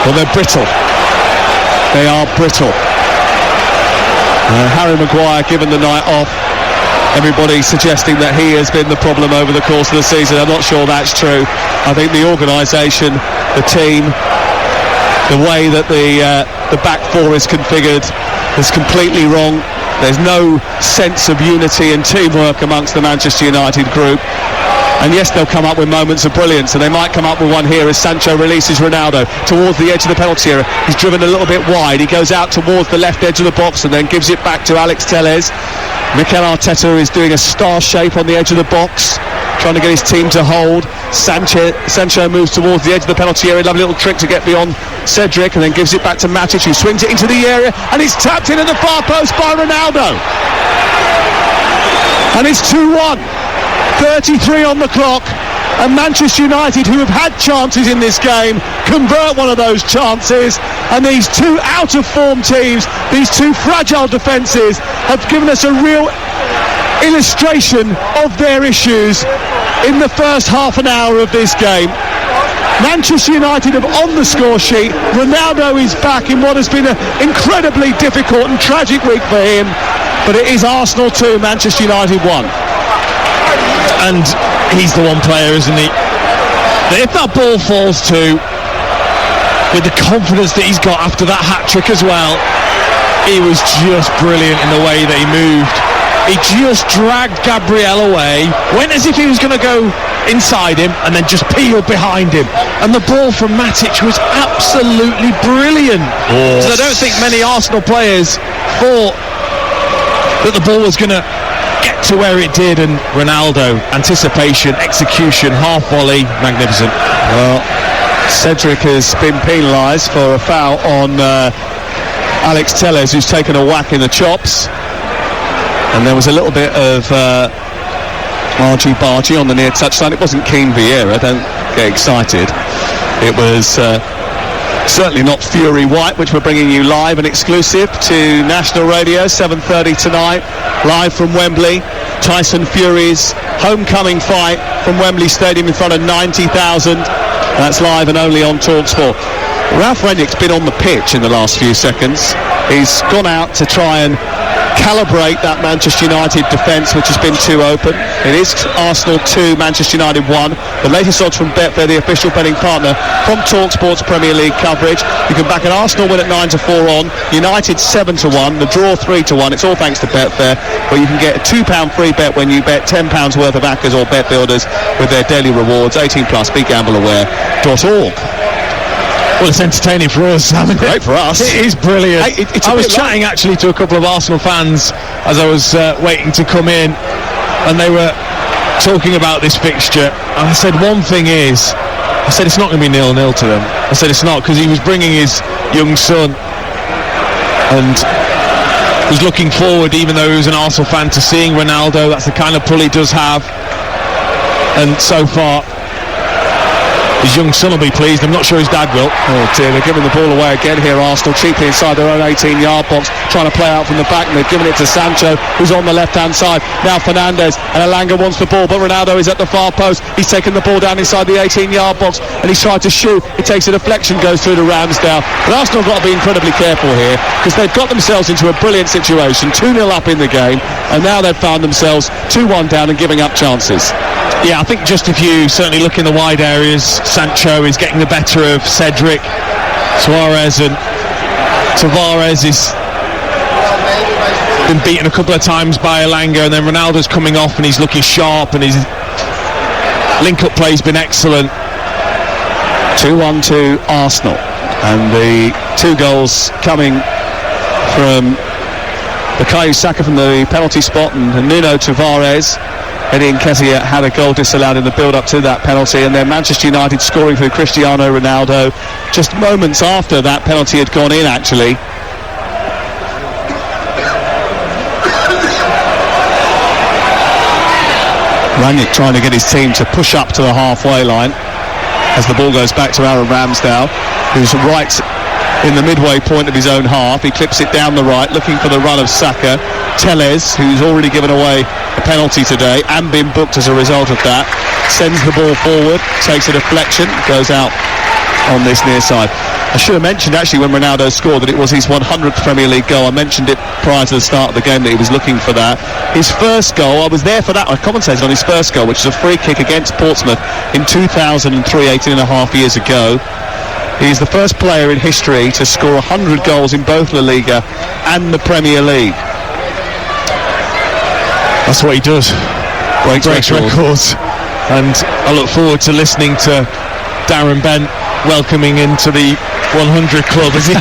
Well, they're brittle. They are brittle. Harry Maguire given the night off. Everybody suggesting that he has been the problem over the course of the season. I'm not sure that's true. I think the organisation, the team, the way that the back four is configured is completely wrong. There's no sense of unity and teamwork amongst the Manchester United group. And yes, they'll come up with moments of brilliance, and they might come up with one here as Sancho releases Ronaldo towards the edge of the penalty area. He's driven a little bit wide. He goes out towards the left edge of the box and then gives it back to Alex Telles. Mikel Arteta is doing a star shape on the edge of the box, trying to get his team to hold. Sancho moves towards the edge of the penalty area. Lovely little trick to get beyond Cedric, and then gives it back to Matic, who swings it into the area, and it's tapped in at the far post by Ronaldo. And it's 2-1. 33 on the clock, and Manchester United, who have had chances in this game, convert one of those chances. And these two out-of-form teams, these two fragile defences, have given us a real illustration of their issues in the first half an hour of this game. Manchester United are on the score sheet. Ronaldo is back in what has been an incredibly difficult and tragic week for him, but it is Arsenal 2, Manchester United 1. And he's the one player, isn't he, that if that ball falls to, with the confidence that he's got after that hat-trick as well, he was just brilliant in the way that he moved. He just dragged Gabriel away, went as if he was going to go inside him, and then just peeled behind him. And the ball from Matic was absolutely brilliant. So I don't think many Arsenal players thought that the ball was going to get to where it did, and Ronaldo, anticipation, execution, half volley, magnificent. Well, Cedric has been penalised for a foul on Alex Telles, who's taken a whack in the chops, and there was a little bit of argy-bargy on the near touchline. It wasn't Keane Vieira, don't get excited. It was certainly not Fury White, which we're bringing you live and exclusive to National Radio, 7:30 tonight, live from Wembley. Tyson Fury's homecoming fight from Wembley Stadium in front of 90,000. That's live and only on TalkSport. Ralph Rangnick's been on the pitch in the last few seconds. He's gone out to try and calibrate that Manchester United defence, which has been too open. It is Arsenal 2, Manchester United 1. The latest odds from Betfair, the official betting partner from TalkSport's Premier League coverage. You can back an Arsenal win at 9-4 on, United 7-1, the draw 3-1. It's all thanks to Betfair, where you can get a £2 free bet when you bet £10 worth of Accas or Bet Builders with their daily rewards. 18+, begambleaware.org. Well, it's entertaining for us. I mean, great for us. It is brilliant. I was chatting actually to a couple of Arsenal fans as I was waiting to come in, and they were talking about this fixture. And I said, one thing is, I said, it's not going to be 0-0 to them. I said, it's not, because he was bringing his young son and was looking forward, even though he was an Arsenal fan, to seeing Ronaldo. That's the kind of pull he does have. And so far, his young son will be pleased. I'm not sure his dad will. Oh dear, they're giving the ball away again here, Arsenal, cheaply inside their own 18-yard box, trying to play out from the back, and they've given it to Sancho, who's on the left-hand side. Now Fernandes, and Elanga wants the ball, but Ronaldo is at the far post. He's taken the ball down inside the 18-yard box, and he's tried to shoot. It takes a deflection, goes through to Ramsdale. But Arsenal have got to be incredibly careful here, because they've got themselves into a brilliant situation, 2-0 up in the game, and now they've found themselves 2-1 down and giving up chances. Yeah, I think just if you certainly look in the wide areas, Sancho is getting the better of Cedric, Suarez, and Tavares is been beaten a couple of times by Elanga, and then Ronaldo's coming off and he's looking sharp, and his link-up play's been excellent. 2-1 to Arsenal, and the 2 goals coming from Bukayo Saka from the penalty spot, and Nuno Tavares. Eddie Nketiah had a goal disallowed in the build-up to that penalty, and then Manchester United scoring through Cristiano Ronaldo just moments after that penalty had gone in, actually. Rangnick trying to get his team to push up to the halfway line as the ball goes back to Aaron Ramsdale, who's right in the midway point of his own half. He clips it down the right, looking for the run of Saka. Tellez, who's already given away a penalty today and been booked as a result of that, sends the ball forward, takes a deflection, goes out on this near side. I should have mentioned actually when Ronaldo scored that it was his 100th Premier League goal. I mentioned it prior to the start of the game that he was looking for that. His first goal, I was there for that, I commentated on his first goal, which is a free kick against Portsmouth in 2003, 18 and a half years ago. He's the first player in history to score 100 goals in both La Liga and the Premier League. That's what he does. Breaks records. And I look forward to listening to Darren Bent welcoming into the 100 club as he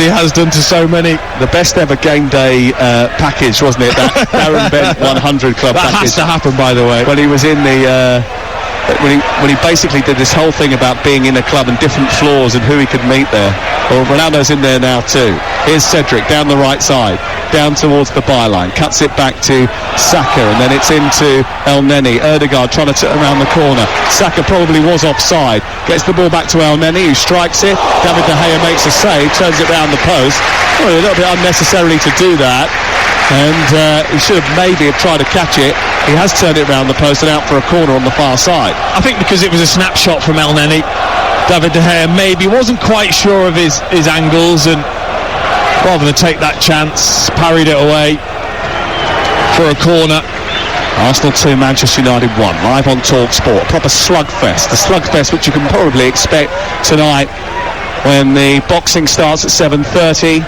has done to so many. The best ever game day package, wasn't it? That Darren Bent 100 club that package. Has to happen, by the way. When he was in the when he basically did this whole thing about being in a club and different floors and who he could meet there. Well, Ronaldo's in there now too. Here's Cedric down the right side, down towards the byline, cuts it back to Saka, and then it's into El Neni. Ødegaard trying to turn around the corner. Saka probably was offside. Gets the ball back to El Neni, who strikes it. David De Gea makes a save, turns it round the post. Well, a little bit unnecessarily to do that. And he should have maybe tried to catch it. He has turned it round the post and out for a corner on the far side. I think because it was a snapshot from El Neni, David De Gea maybe wasn't quite sure of his angles, and rather than take that chance, parried it away for a corner. Arsenal 2, Manchester United 1, live on TalkSport. Proper slugfest, the slugfest which you can probably expect tonight when the boxing starts at 7:30.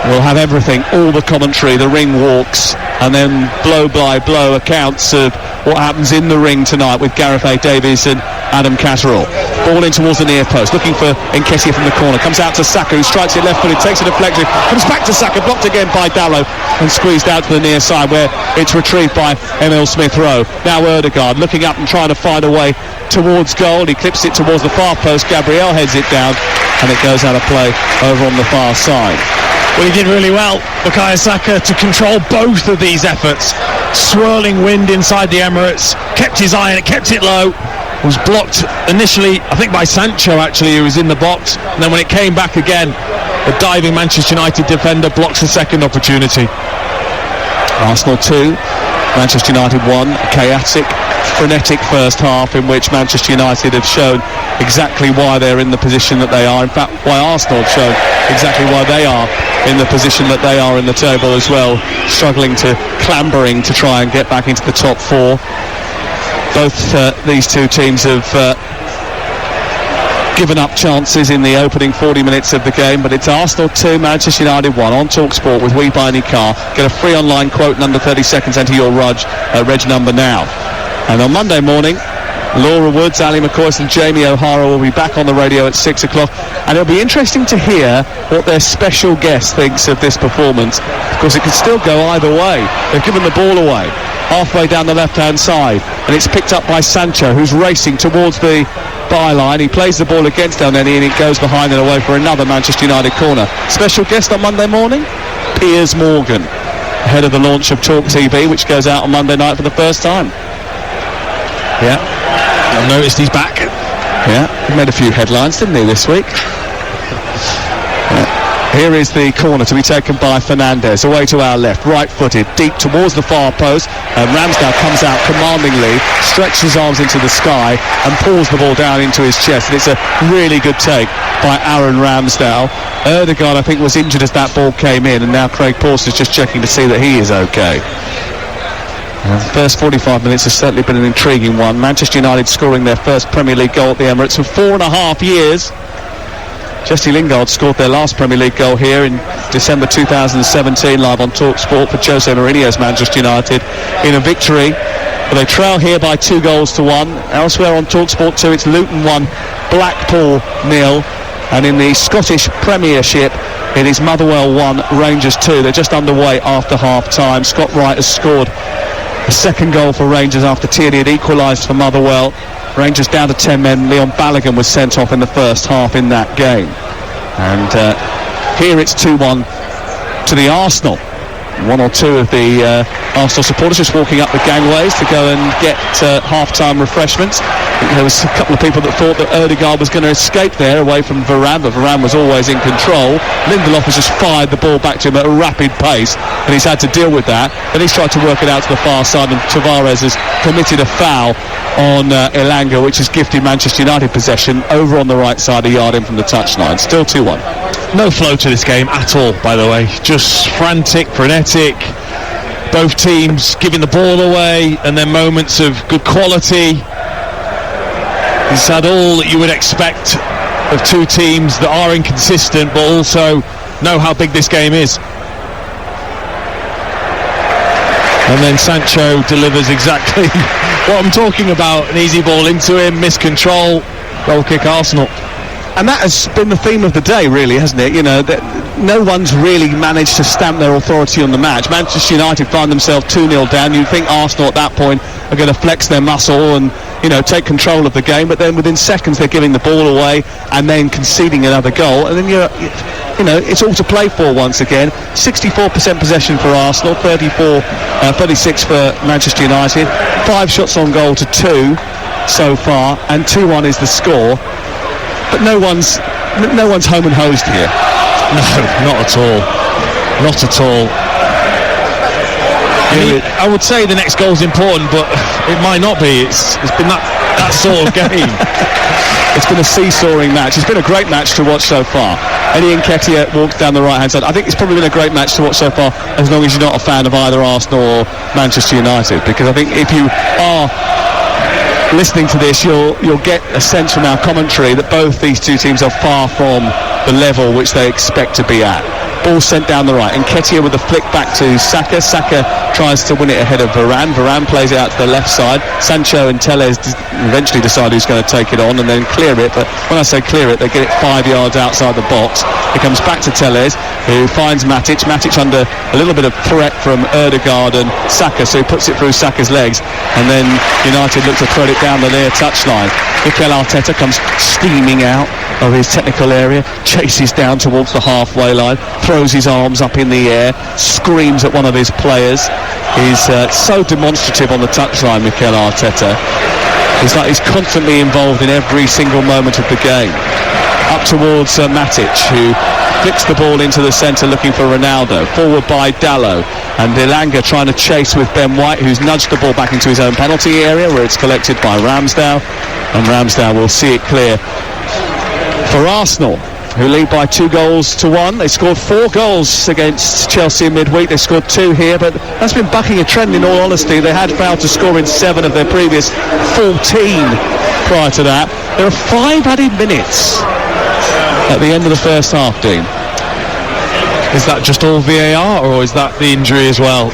We'll have everything, all the commentary, the ring walks, and then blow-by-blow accounts of what happens in the ring tonight with Gareth A. Davies and Adam Catterall. Ball in towards the near post, looking for Nketiah from the corner. Comes out to Saka, who strikes it left-footed, takes a deflection, comes back to Saka, blocked again by Dalot, and squeezed out to the near side where it's retrieved by Emil Smith-Rowe. Now Ødegaard looking up and trying to find a way towards goal. He clips it towards the far post. Gabriel heads it down, and it goes out of play over on the far side. Well, he did really well, Bukayo Saka, to control both of these efforts. Swirling wind inside the Emirates, kept his eye on it, kept it low. Was blocked initially, I think, by Sancho, actually, who was in the box. And then when it came back again, the diving Manchester United defender blocks the second opportunity. Arsenal 2, Manchester United 1. A chaotic, frenetic first half in which Manchester United have shown exactly why they're in the position that they are. In fact, why Arsenal have shown exactly why they are in the position that they are in the table as well, clambering to try and get back into the top 4. Both these two teams have given up chances in the opening 40 minutes of the game, but it's Arsenal 2, Manchester United 1 on TalkSport with We Buy Any Car. Get a free online quote in under 30 seconds, enter your reg number now. And on Monday morning, Laura Woods, Ali McCoy and Jamie O'Hara will be back on the radio at 6 o'clock, and it'll be interesting to hear what their special guest thinks of this performance, because it could still go either way. They've given the ball away halfway down the left-hand side, and it's picked up by Sancho, who's racing towards the byline. He plays the ball against El Neni, and it goes behind and away for another Manchester United corner. Special guest on Monday morning, Piers Morgan, ahead of the launch of Talk TV, which goes out on Monday night for the first time. Yeah. I've noticed he's back. Yeah, he made a few headlines, didn't he, this week? Here is the corner to be taken by Fernandez, away to our left, right-footed, deep towards the far post, and Ramsdale comes out commandingly, stretches his arms into the sky and pulls the ball down into his chest, and it's a really good take by Aaron Ramsdale. Ødegaard, I think, was injured as that ball came in, and now Craig Pawson's just checking to see that he is okay. The first 45 minutes has certainly been an intriguing one. Manchester United scoring their first Premier League goal at the Emirates for 4.5 years. Jesse Lingard scored their last Premier League goal here in December 2017, live on TalkSport for Jose Mourinho's Manchester United in a victory. But they trail here by 2-1. Elsewhere on TalkSport 2, it's Luton 1, Blackpool 0. And in the Scottish Premiership, it is Motherwell 1, Rangers 2. They're just underway after half-time. Scott Wright has scored the second goal for Rangers after Tierney had equalised for Motherwell. Rangers down to 10 men. Leon Balogun was sent off in the first half in that game. And here it's 2-1 to the Arsenal. One or two of the Arsenal supporters just walking up the gangways to go and get half-time refreshments. There was a couple of people that thought that Ødegaard was going to escape there away from Varane, but Varane was always in control. Lindelof has just fired the ball back to him at a rapid pace, and he's had to deal with that. Then he's tried to work it out to the far side, and Tavares has committed a foul on Elanga, which has gifted Manchester United possession over on the right side, a yard in from the touchline. Still 2-1. No flow to this game at all, by the way. Just frantic, frenetic. Both teams giving the ball away, and then moments of good quality. He's had all that you would expect of two teams that are inconsistent, but also know how big this game is. And then Sancho delivers exactly what I'm talking about. An easy ball into him, missed control, goal kick Arsenal. And that has been the theme of the day, really, hasn't it? You know, that no one's really managed to stamp their authority on the match. Manchester United find themselves 2-0 down. You'd think Arsenal at that point are going to flex their muscle and, you know, take control of the game. But then within seconds they're giving the ball away and then conceding another goal. And then you know, it's all to play for once again. 64% possession for Arsenal, 36 for Manchester United. 5 shots on goal to 2 so far, and 2-1 is the score. But no one's home and hosed here. No, not at all. Not at all. I would say the next goal's important, but it might not be. It's been that sort of game. It's been a seesawing match. It's been a great match to watch so far. Eddie Nketiah walks down the right-hand side. I think it's probably been a great match to watch so far, as long as you're not a fan of either Arsenal or Manchester United. Because I think if you are listening to this, you'll get a sense from our commentary that both these two teams are far from the level which they expect to be at. Ball sent down the right. Nketiah with a flick back to Saka. Saka tries to win it ahead of Varane. Varane plays it out to the left side. Sancho and Telles eventually decide who's going to take it on and then clear it. But when I say clear it, they get it 5 yards outside the box. It comes back to Telles, who finds Matic. Matic under a little bit of threat from Ødegaard and Saka, so he puts it through Saka's legs. And then United look to throw it down the near touchline. Mikel Arteta comes steaming out of his technical area, chases down towards the halfway line, throws his arms up in the air, screams at one of his players. He's so demonstrative on the touchline, Mikel Arteta. It's like he's constantly involved in every single moment of the game. Up towards Matic, who flicks the ball into the centre looking for Ronaldo. Forward by Dalot, and Elanga trying to chase with Ben White, who's nudged the ball back into his own penalty area where it's collected by Ramsdale, and Ramsdale will see it clear for Arsenal, who lead by 2-1. They scored 4 goals against Chelsea in midweek. They scored 2 here, but that's been bucking a trend in all honesty. They had failed to score in 7 of their previous 14 prior to that. There are 5 added minutes at the end of the first half, Dean. Is that just all VAR, or is that the injury as well?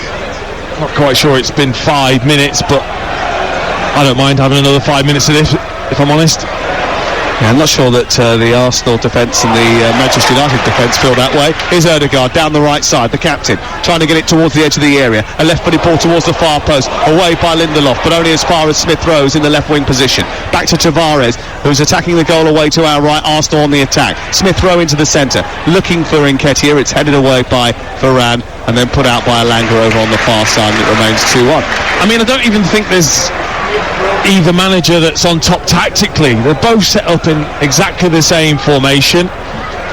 Not quite sure. It's been 5 minutes, but I don't mind having another 5 minutes of this, if I'm honest. Yeah, I'm not sure that the Arsenal defence and the Manchester United defence feel that way. Here's Ødegaard down the right side, the captain, trying to get it towards the edge of the area. A left-footed ball towards the far post, away by Lindelof, but only as far as Smith Rowe in the left-wing position. Back to Tavares, who's attacking the goal away to our right. Arsenal on the attack. Smith Rowe into the centre, looking for Nketiah. It's headed away by Varane and then put out by Elanga over on the far side, and it remains 2-1. I mean, I don't even think there's either manager that's on top tactically. They're both set up in exactly the same formation,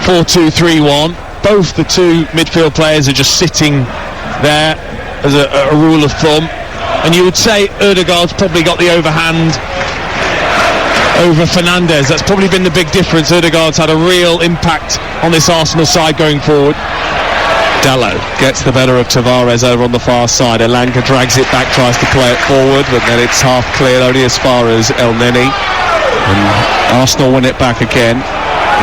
4-2-3-1. Both the two midfield players are just sitting there as a rule of thumb, and you would say Ødegaard's probably got the overhand over Fernandes. That's probably been the big difference. Ødegaard's had a real impact on this Arsenal side going forward. Dalot gets the better of Tavares over on the far side. Elanga drags it back, tries to play it forward, but then it's half cleared only as far as El Neni. And Arsenal win it back again.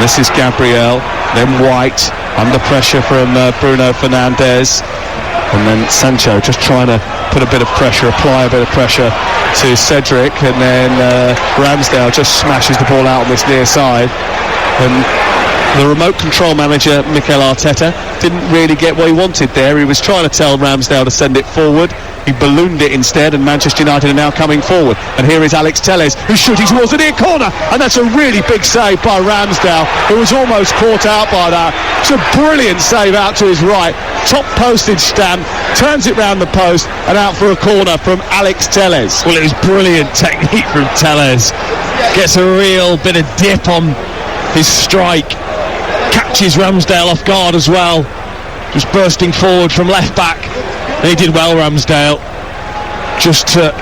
This is Gabriel, then White, under pressure from Bruno Fernandes. And then Sancho just trying to put a bit of pressure, apply a bit of pressure to Cedric. And then Ramsdale just smashes the ball out on this near side. And the remote control manager, Mikel Arteta, didn't really get what he wanted there. He was trying to tell Ramsdale to send it forward. He ballooned it instead, and Manchester United are now coming forward. And here is Alex Telles, who's shooting towards the near corner. And that's a really big save by Ramsdale, who was almost caught out by that. It's a brilliant save out to his right. Top postage stamp, turns it round the post, and out for a corner from Alex Telles. Well, it was brilliant technique from Telles. Gets a real bit of dip on his strike. Catches Ramsdale off guard as well, just bursting forward from left back. And he did well, Ramsdale, just to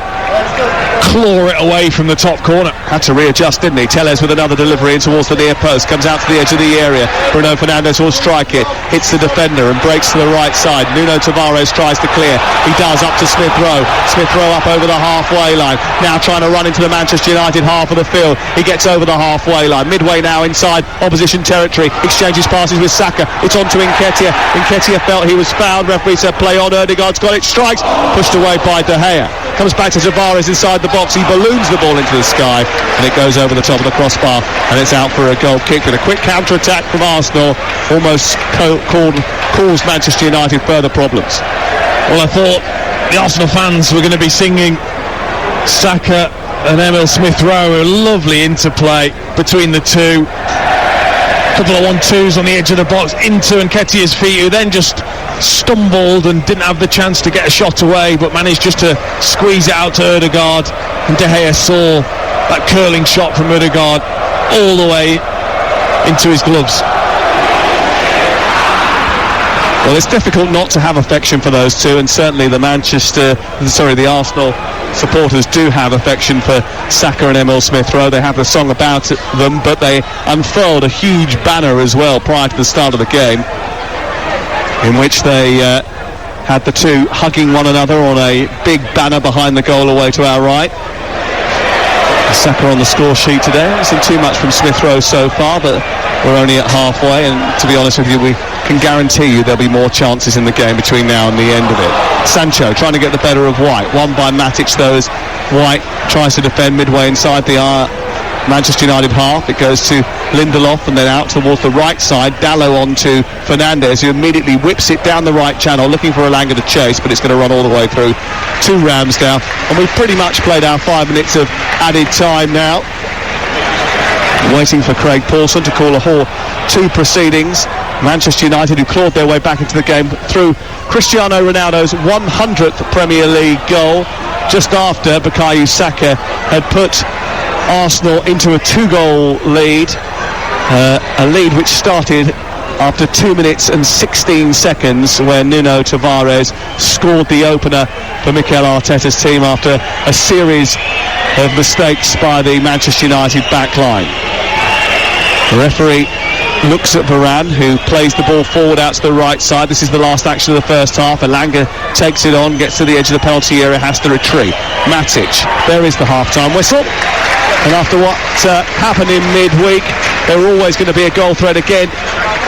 claw it away from the top corner. Had to readjust, didn't he? Telles with another delivery in towards the near post, comes out to the edge of the area. Bruno Fernandes will strike it, hits the defender and breaks to the right side. Nuno Tavares tries to clear. He does, up to Smith Rowe. Smith Rowe up over the halfway line, now trying to run into the Manchester United half of the field. He gets over the halfway line, midway now inside opposition territory, exchanges passes with Saka. It's on to Nketiah. Nketiah felt he was fouled. Referee said play on. Ødegaard's got it, strikes, pushed away by De Gea. Comes back to Tavares inside the box. He balloons the ball into the sky, and it goes over the top of the crossbar, and it's out for a goal kick. With a quick counter-attack from Arsenal, almost caused Manchester United further problems. Well, I thought the Arsenal fans were going to be singing Saka and Emil Smith-Rowe. A lovely interplay between the two. A couple of 1-2s on the edge of the box into Nketiah's feet, who then just stumbled and didn't have the chance to get a shot away, but managed just to squeeze it out to Ødegaard. And De Gea saw that curling shot from Ødegaard all the way into his gloves. Well, it's difficult not to have affection for those two, and certainly the Arsenal supporters do have affection for Saka and Emil Smith-Rowe. They have the song about them, but they unfurled a huge banner as well prior to the start of the game, in which they had the two hugging one another on a big banner behind the goal away to our right. Saka on the score sheet today. Hasn't too much from Smith-Rowe so far, but we're only at halfway, and to be honest with you, we can guarantee you there'll be more chances in the game between now and the end of it. Sancho trying to get the better of White. Won by Matic, though, as White tries to defend midway inside the Manchester United half. It goes to Lindelof and then out towards the right side. Dalot on to Fernandes, who immediately whips it down the right channel, looking for Elanga to chase, but it's going to run all the way through to Ramsdale. And we've pretty much played our 5 minutes of added time now. Waiting for Craig Paulson to call a halt to proceedings. Manchester United, who clawed their way back into the game through Cristiano Ronaldo's 100th Premier League goal, just after Bukayo Saka had put Arsenal into a 2-goal lead, a lead which started after 2 minutes and 16 seconds when Nuno Tavares scored the opener for Mikel Arteta's team after a series of mistakes by the Manchester United back line. The referee looks at Varane, who plays the ball forward out to the right side. This is the last action of the first half. Elanga takes it on, gets to the edge of the penalty area, has to retreat. Matic, there is the half-time whistle. And after what happened in midweek, there were always going to be a goal threat again,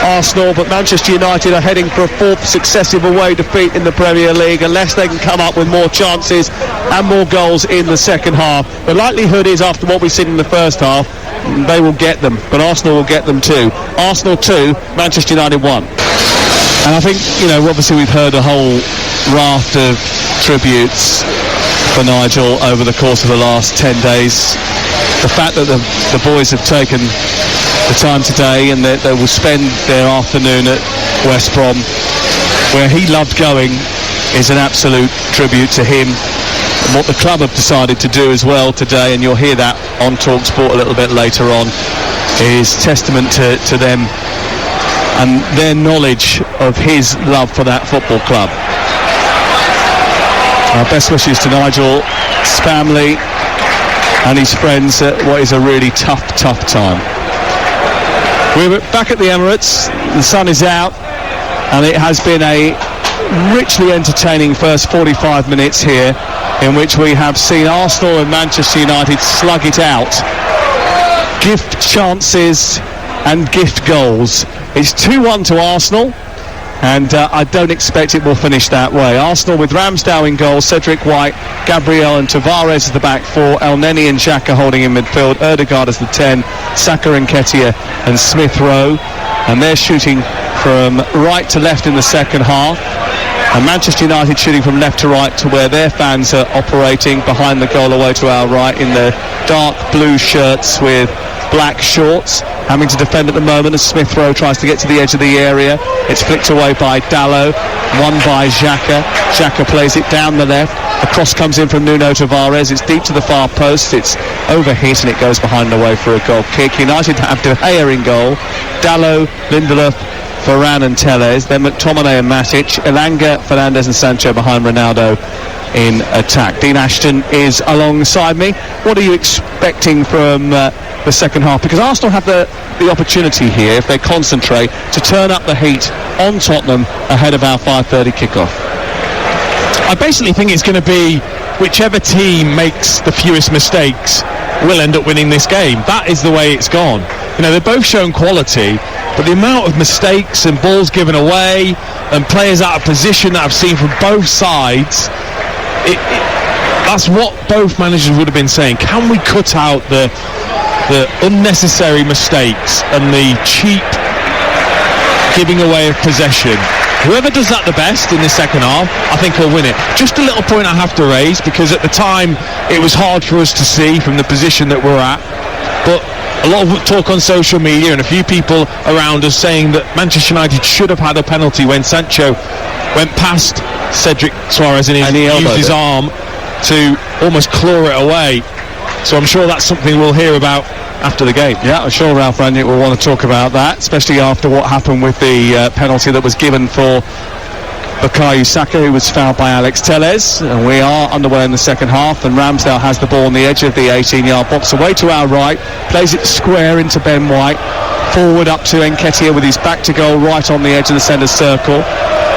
Arsenal, but Manchester United are heading for a 4th successive away defeat in the Premier League unless they can come up with more chances and more goals in the second half. The likelihood is, after what we've seen in the first half, they will get them, but Arsenal will get them too. Arsenal 2, Manchester United 1. And I think, obviously we've heard a whole raft of tributes for Nigel over the course of the last 10 days. The fact that the boys have taken the time today and that they will spend their afternoon at West Brom, where he loved going, is an absolute tribute to him And what the club have decided to do as well today, and you'll hear that on TalkSport a little bit later on, is testament to them and their knowledge of his love for that football club. Our best wishes to Nigel's family and his friends at what is a really tough time. We're back at the Emirates. The sun is out, and it has been a richly entertaining first 45 minutes here, in which we have seen Arsenal and Manchester United slug it out, gift chances and gift goals. It's 2-1 to Arsenal, and I don't expect it will finish that way. Arsenal with Ramsdale in goal, Cedric White, Gabriel and Tavares as the back four, El Neni and Xhaka holding in midfield, Ødegaard as the 10, Saka and Nketiah and Smith Rowe, and they're shooting from right to left in the second half. And Manchester United shooting from left to right to where their fans are operating, behind the goal away to our right in the dark blue shirts with black shorts, having to defend at the moment as Smith Rowe tries to get to the edge of the area. It's flicked away by Dalot, won by Xhaka. Xhaka plays it down the left. The cross comes in from Nuno Tavares. It's deep to the far post. It's overhit and it goes behind the way for a goal kick. United have De Gea in goal. Dalot, Lindelof, Varane and Telles, then McTominay and Matic, Elanga, Fernandes and Sancho behind Ronaldo in attack. Dean Ashton is alongside me. What are you expecting from the second half? Because Arsenal have the opportunity here, if they concentrate, to turn up the heat on Tottenham ahead of our 5:30 kickoff. I basically think it's going to be whichever team makes the fewest mistakes will end up winning this game. That is the way it's gone. You know, they've both shown quality, but the amount of mistakes and balls given away and players out of position that I've seen from both sides, that's what both managers would have been saying. Can we cut out the unnecessary mistakes and the cheap giving away of possession? Whoever does that the best in the second half, I think will win it. Just a little point I have to raise, because at the time it was hard for us to see from the position that we're at, but a lot of talk on social media and a few people around us saying that Manchester United should have had a penalty when Sancho went past Cedric Suarez and he used his arm to almost claw it away. So I'm sure that's something we'll hear about after the game. Yeah, I'm sure Ralph Rangnick will want to talk about that, especially after what happened with the penalty that was given for Bukayo Saka, who was fouled by Alex Telles. And we are underway in the second half, and Ramsdale has the ball on the edge of the 18-yard box, away to our right, plays it square into Ben White, forward up to Nketiah with his back to goal, right on the edge of the centre circle.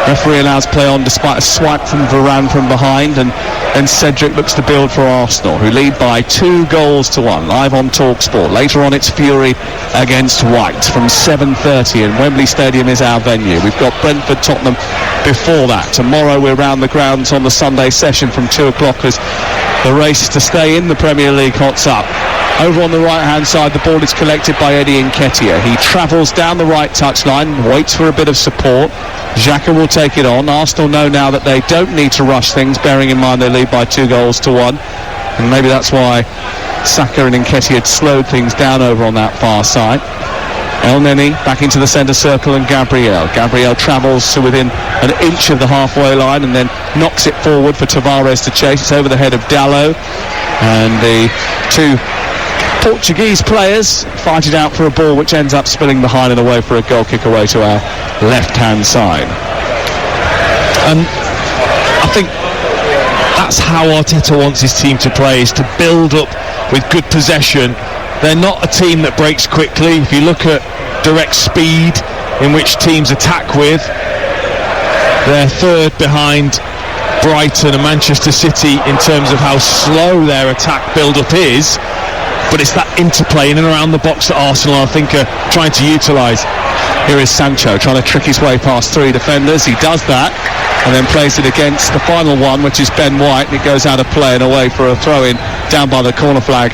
Referee allows play on despite a swipe from Varane from behind, and then Cedric looks to build for Arsenal, who lead by 2-1, live on TalkSport. Later on it's Fury against White from 7:30, and Wembley Stadium is our venue. We've got Brentford Tottenham before that. Tomorrow we're round the grounds on the Sunday session from 2 o'clock as the race to stay in the Premier League hots up. Over on the right-hand side, the ball is collected by Eddie Nketiah. He travels down the right touchline, waits for a bit of support. Xhaka will take it on. Arsenal know now that they don't need to rush things, bearing in mind they lead by 2-1. And maybe that's why Saka and Nketiah had slowed things down over on that far side. El Neni back into the centre circle, and Gabriel travels to within an inch of the halfway line and then knocks it forward for Tavares to chase. It's over the head of Dalot, and the two Portuguese players fight it out for a ball which ends up spilling behind and away for a goal kick away to our left-hand side. And I think that's how Arteta wants his team to play, is to build up with good possession. They're not a team that breaks quickly. If you look at direct speed in which teams attack with, they're third behind Brighton and Manchester City in terms of how slow their attack build-up is. But it's that interplay in and around the box that Arsenal, I think, are trying to utilise. Here is Sancho trying to trick his way past 3 defenders. He does that and then plays it against the final one, which is Ben White, and it goes out of play and away for a throw-in down by the corner flag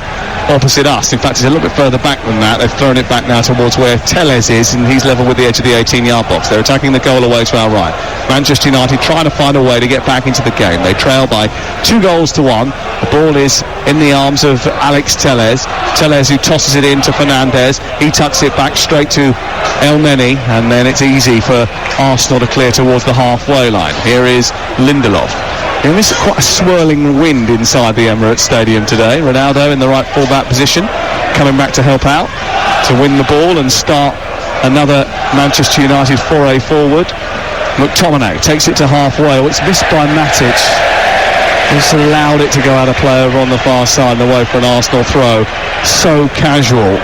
opposite us. In fact, it's a little bit further back than that. They've thrown it back now towards where Telles is, and he's level with the edge of the 18-yard box. They're attacking the goal away to our right. Manchester United trying to find a way to get back into the game. They trail by 2-1. The ball is in the arms of Alex Telles. Telles, who tosses it in to Fernandes. He tucks it back straight to El Neni, and then it's easy for Arsenal to clear towards the halfway line. Here is Lindelof. There is quite a swirling wind inside the Emirates Stadium today. Ronaldo in the right full-back position, coming back to help out, to win the ball and start another Manchester United foray forward. McTominay takes it to halfway. Oh, it's missed by Matic. Just allowed it to go out of play over on the far side and away for an Arsenal throw. So casual.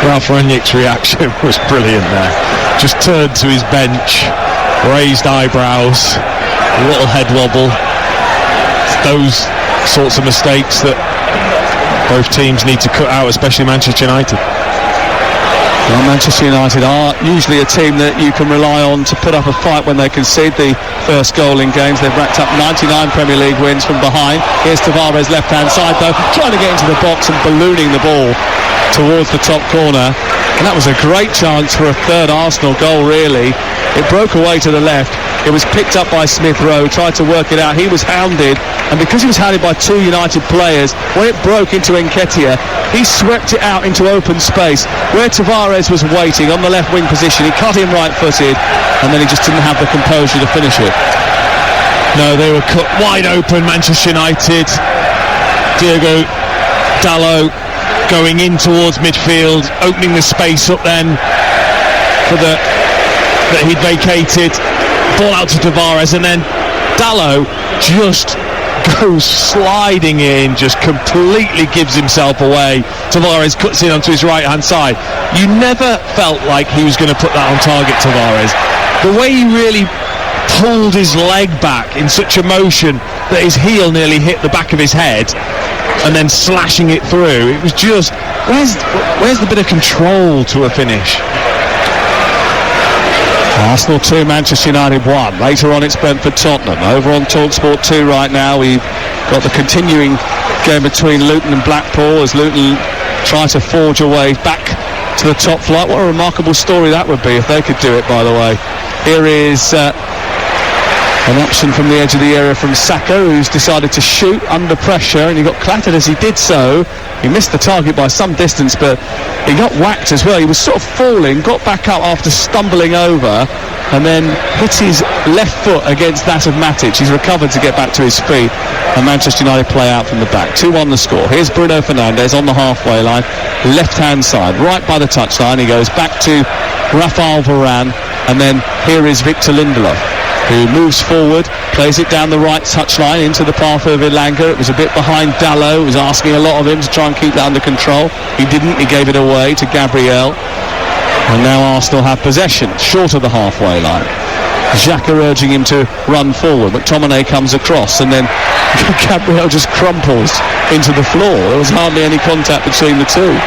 Ralph Rangnick's reaction was brilliant there. Just turned to his bench, raised eyebrows, a little head wobble. It's those sorts of mistakes that both teams need to cut out, especially Manchester United. Well, Manchester United are usually a team that you can rely on to put up a fight when they concede the first goal in games. They've racked up 99 Premier League wins from behind. Here's Tavares left-hand side though, trying to get into the box and ballooning the ball towards the top corner. And that was a great chance for a third Arsenal goal, really. It broke away to the left. It was picked up by Smith Rowe, tried to work it out. He was hounded, and because he was hounded by two United players, when it broke into Nketiah, he swept it out into open space where Tavares was waiting on the left wing position. He cut in right-footed, and then he just didn't have the composure to finish it. No, they were cut wide open, Manchester United. Diogo Dalot going in towards midfield, opening the space up then for that he'd vacated. Ball out to Tavares, and then Dalot just goes sliding in, just completely gives himself away. Tavares cuts in onto his right hand side. You never felt like he was going to put that on target, Tavares. The way he really pulled his leg back in such a motion that his heel nearly hit the back of his head, and then slashing it through, it was just, where's the bit of control to a finish? Arsenal 2, Manchester United 1. Later on it's Brentford-Tottenham. Over on TalkSport 2 right now, we've got the continuing game between Luton and Blackpool as Luton try to forge a way back to the top flight. What a remarkable story that would be if they could do it, by the way. Here is an option from the edge of the area from Saka, who's decided to shoot under pressure, and he got clattered as he did so. He missed the target by some distance, but he got whacked as well. He was sort of falling, got back up after stumbling over, and then hit his left foot against that of Matic. He's recovered to get back to his feet, and Manchester United play out from the back. 2-1 the score. Here's Bruno Fernandes on the halfway line, left-hand side, right by the touchline. He goes back to Rafael Varane, and then here is Victor Lindelof, who moves forward, plays it down the right touchline into the path of Elanga. It was a bit behind Dalot. It was asking a lot of him to try and keep that under control. He didn't. He gave it away to Gabriel. And now Arsenal have possession, short of the halfway line. Xhaka urging him to run forward. McTominay comes across, and then Gabriel just crumples into the floor. There was hardly any contact between the two.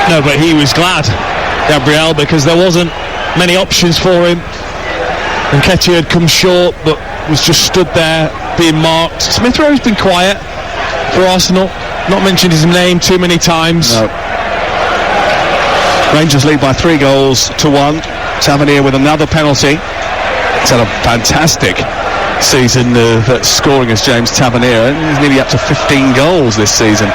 No, but he was glad, Gabriel, because there wasn't many options for him. Nketiah had come short, but was just stood there being marked. Smith Rowe's been quiet for Arsenal, not mentioned his name too many times. No. Rangers lead by 3-1. Tavernier with another penalty. He's had a fantastic season of scoring as James Tavernier. He's nearly up to 15 goals this season.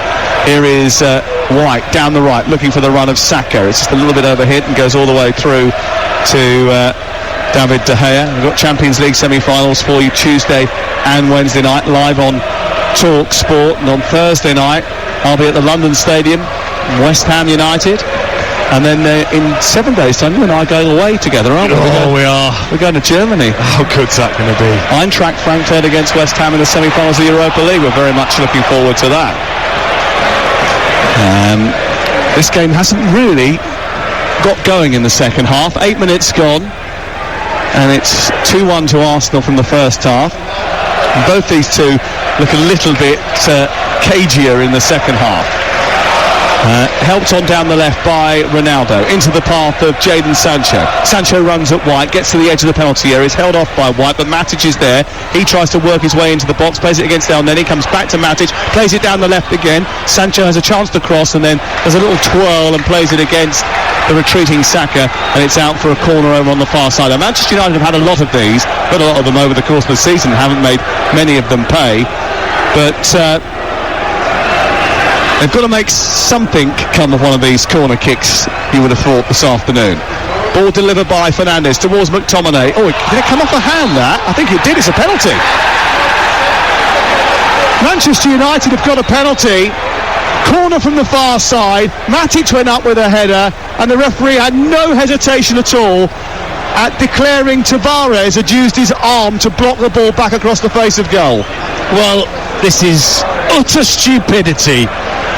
Here is White down the right, looking for the run of Saka. It's just a little bit overhit and goes all the way through to David De Gea. We've got Champions League semi-finals for you Tuesday and Wednesday night live on TalkSport, and on Thursday night I'll be at the London Stadium, West Ham United, and then in 7 days time you and I are going away together, aren't we? We are. We're going to Germany. How good's that going to be? Eintracht Frankfurt against West Ham in the semi-finals of the Europa League. We're very much looking forward to that. This game hasn't really got going in the second half. 8 minutes gone, and it's 2-1 to Arsenal from the first half. And both these two look a little bit cagier in the second half. Helped on down the left by Ronaldo into the path of Jadon Sancho. Sancho runs at White, gets to the edge of the penalty area, is held off by White, but Matic is there. He tries to work his way into the box, plays it against El Neni, comes back to Matic, plays it down the left again. Sancho has a chance to cross, and then there's a little twirl and plays it against the retreating Saka, and it's out for a corner over on the far side. Now, Manchester United have had a lot of these, but a lot of them over the course of the season, haven't made many of them pay, but they've got to make something come of one of these corner kicks, you would have thought, this afternoon. Ball delivered by Fernandes towards McTominay. Oh, did it come off a hand, that? I think it did. It's a penalty. Manchester United have got a penalty. Corner from the far side. Matic went up with a header, and the referee had no hesitation at all at declaring Tavares had used his arm to block the ball back across the face of goal. Well, this is utter stupidity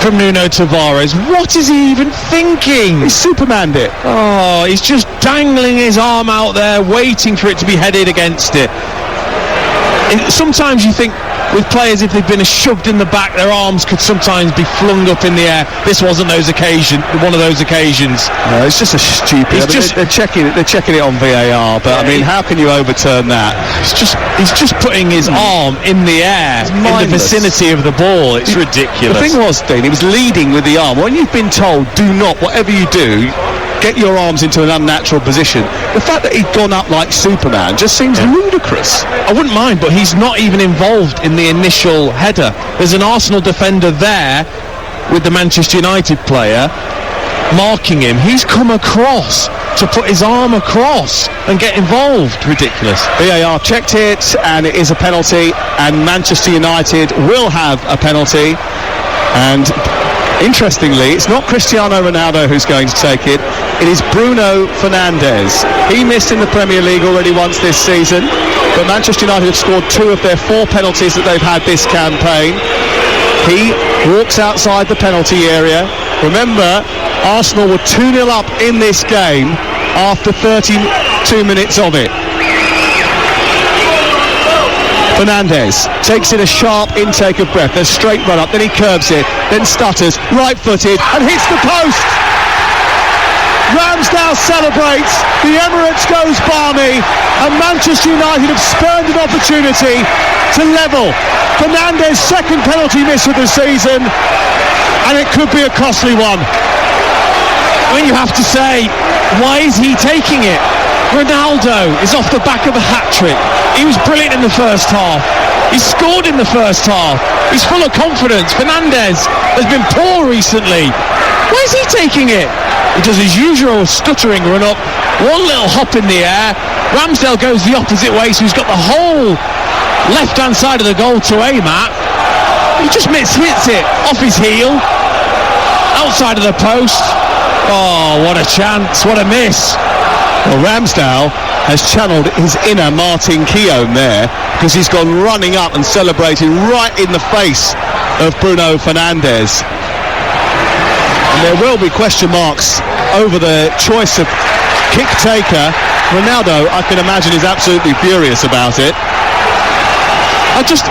from Nuno Tavares. What is he even thinking? He Supermaned it. Oh, he's just dangling his arm out there, waiting for it to be headed against it. Sometimes you think with players, if they've been shoved in the back, their arms could sometimes be flung up in the air. This wasn't one of those occasions. No, it's just a stupid. They're checking it on VAR, but I mean, how can you overturn that? He's just putting his arm in the air in the vicinity of the ball. It's ridiculous. The thing was, Dean, he was leading with the arm. When you've been told, do not, whatever you do, get your arms into an unnatural position, the fact that he'd gone up like Superman just seems ludicrous. I wouldn't mind, but he's not even involved in the initial header. There's an Arsenal defender there with the Manchester United player marking him. He's come across to put his arm across and get involved. Ridiculous. VAR checked it, and it is a penalty, and Manchester United will have a penalty. And interestingly, it's not Cristiano Ronaldo who's going to take it. It is Bruno Fernandes. He missed in the Premier League already once this season, but Manchester United have scored 2 of their 4 penalties that they've had this campaign. He walks outside the penalty area. Remember, Arsenal were 2-0 up in this game after 32 minutes of it. Fernandes takes in a sharp intake of breath, a straight run up, then he curbs it, then stutters, right-footed, and hits the post. Ramsdale celebrates, the Emirates goes balmy, and Manchester United have spurned an opportunity to level. Fernandes' second penalty miss of the season, and it could be a costly one. I mean, you have to say, why is he taking it? Ronaldo is off the back of a hat-trick. He was brilliant in the first half. He scored in the first half. He's full of confidence. Fernandes has been poor recently. Why is he taking it? He does his usual stuttering run up, one little hop in the air. Ramsdale goes the opposite way, so he's got the whole left-hand side of the goal to aim at. He just hits it off his heel, outside of the post. Oh, what a chance, what a miss. Well, Ramsdale has channeled his inner Martin Keown there, because he's gone running up and celebrating right in the face of Bruno Fernandes. And there will be question marks over the choice of kick taker. Ronaldo, I can imagine, is absolutely furious about it. It just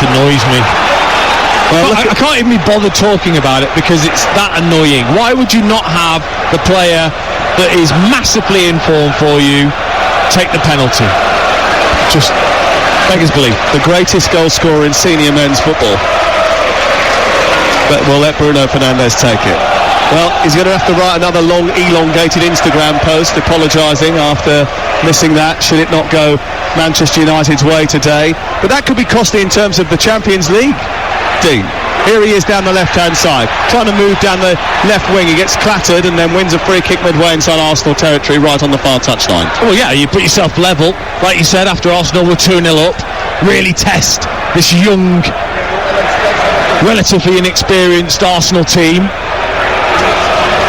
annoys me. Well, I can't even be bothered talking about it because it's that annoying. Why would you not have the player that is massively in form for you take the penalty? Just beggars belief. The greatest goal scorer in senior men's football. But we'll let Bruno Fernandes take it. Well, he's going to have to write another long, elongated Instagram post apologising after missing that, should it not go Manchester United's way today. But that could be costly in terms of the Champions League, Dean. Here he is down the left-hand side, trying to move down the left wing. He gets clattered and then wins a free kick midway inside Arsenal territory, right on the far touchline. Well, yeah, you put yourself level, like you said, after Arsenal were 2-0 up. Really test this young, relatively inexperienced Arsenal team.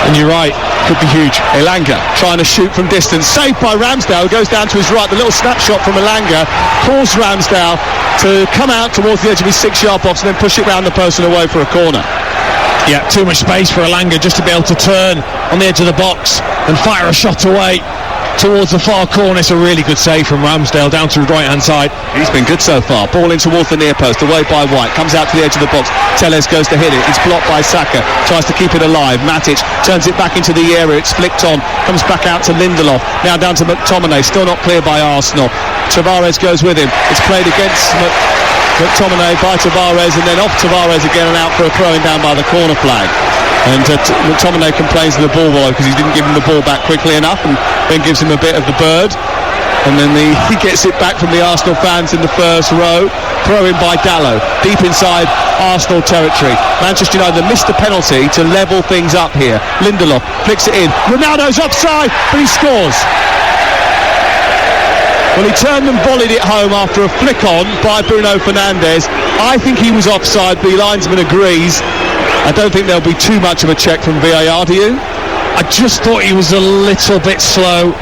And you're right, could be huge. Elanga trying to shoot from distance, saved by Ramsdale, goes down to his right. The little snapshot from Elanga caused Ramsdale to come out towards the edge of his 6-yard box and then push it round the post and away for a corner. Yeah, too much space for Elanga just to be able to turn on the edge of the box and fire a shot away towards the far corner. It's a really good save from Ramsdale down to the right-hand side. He's been good so far. Ball in towards the near post, away by White, comes out to the edge of the box. Telles goes to hit it. It's blocked by Saka, tries to keep it alive. Matic turns it back into the area. It's flicked on, comes back out to Lindelof. Now down to McTominay, still not clear by Arsenal. Tavares goes with him. It's played against McTominay by Tavares, and then off Tavares again and out for a throwing down by the corner flag. And McTominay complains to the ball boy because he didn't give him the ball back quickly enough, and then gives him a bit of the bird. And then he gets it back from the Arsenal fans in the first row. Throw in by Dalot, deep inside Arsenal territory. Manchester United missed the penalty to level things up here. Lindelof flicks it in. Ronaldo's offside, but he scores. Well, he turned and volleyed it home after a flick on by Bruno Fernandes. I think he was offside. The linesman agrees. I don't think there'll be too much of a check from VAR, do you? I just thought he was a little bit slow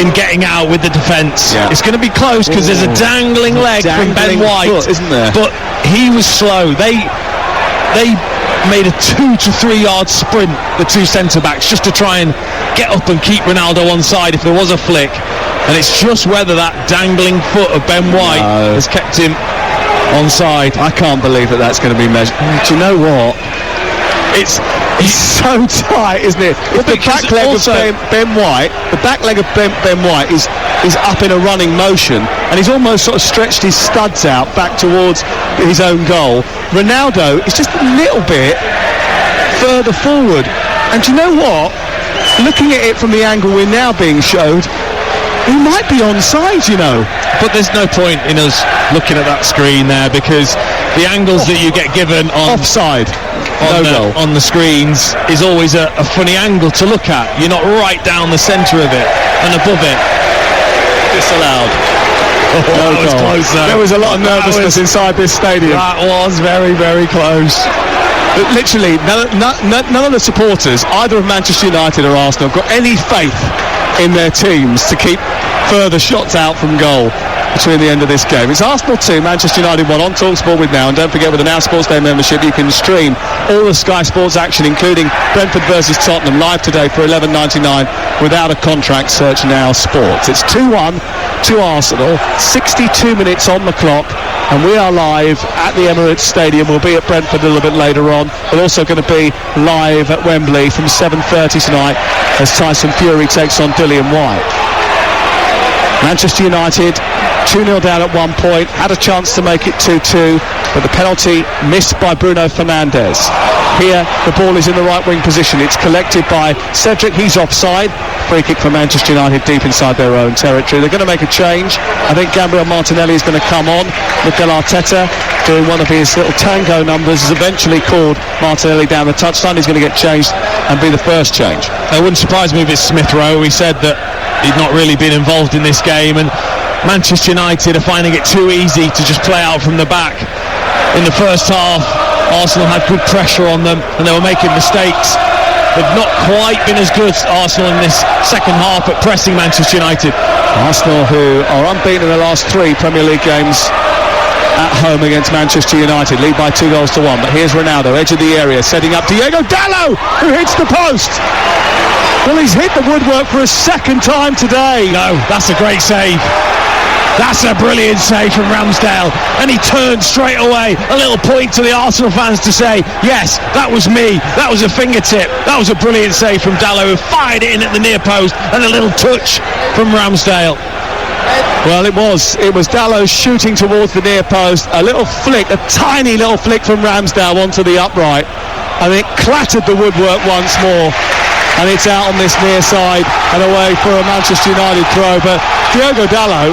in getting out with the defence. Yeah. It's going to be close because there's a dangling leg from Ben White, foot, isn't there? But he was slow. They made a 2 to 3 yard sprint, the two centre backs, just to try and get up and keep Ronaldo on side if there was a flick. And it's just whether that dangling foot of Ben White has kept him on side. I can't believe that's going to be measured. Do you know what? It's so tight, isn't it? If the back leg of Ben White, the back leg of Ben White is up in a running motion, and he's almost sort of stretched his studs out back towards his own goal. Ronaldo is just a little bit further forward. And do you know what? Looking at it from the angle we're now being showed, he might be onside, you know. But there's no point in us looking at that screen there, because the angles that you get given on offside on the screens is always a funny angle to look at. You're not right down the centre of it and above it. Disallowed. That was close though. There was a lot of nervousness inside this stadium. That was very, very close. Literally, none of the supporters, either of Manchester United or Arsenal, have got any faith in their teams to keep further shots out from goal between the end of this game. It's Arsenal 2, Manchester United 1 on TalkSport with Now. And don't forget, with the Now Sports Day membership, you can stream all the Sky Sports action, including Brentford versus Tottenham, live today for $11.99 without a contract. Search Now Sports. It's 2-1 to Arsenal, 62 minutes on the clock, and we are live at the Emirates Stadium. We'll be at Brentford a little bit later on. We're also going to be live at Wembley from 7:30 tonight as Tyson Fury takes on Dillian White. Manchester United 2-0 down at one point, had a chance to make it 2-2, but the penalty missed by Bruno Fernandes. Here the ball is in the right wing position. It's collected by Cedric. He's offside. Free kick for Manchester United deep inside their own territory. They're going to make a change. I think Gabriel Martinelli is going to come on. Mikel Arteta, doing one of his little tango numbers, has eventually called Martinelli down the touchline. He's going to get changed and be the first change. It wouldn't surprise me if it's Smith Rowe. He said that he'd not really been involved in this game, and Manchester United are finding it too easy to just play out from the back. In the first half, Arsenal had good pressure on them and they were making mistakes. They've not quite been as good, Arsenal, in this second half at pressing Manchester United. Arsenal, who are unbeaten in the last 3 Premier League games at home against Manchester United, lead by 2-1. But here's Ronaldo, edge of the area, setting up Diego Dalot, who hits the post. Well, he's hit the woodwork for a second time today. No, that's a great save. That's a brilliant save from Ramsdale, and he turned straight away. A little point to the Arsenal fans to say, yes, that was me, that was a fingertip, that was a brilliant save from Dalot, who fired it in at the near post, and a little touch from Ramsdale. Well, it was Dalot shooting towards the near post, a little flick, a tiny little flick from Ramsdale onto the upright, and it clattered the woodwork once more, and it's out on this near side and away for a Manchester United throw. But Diogo Dalot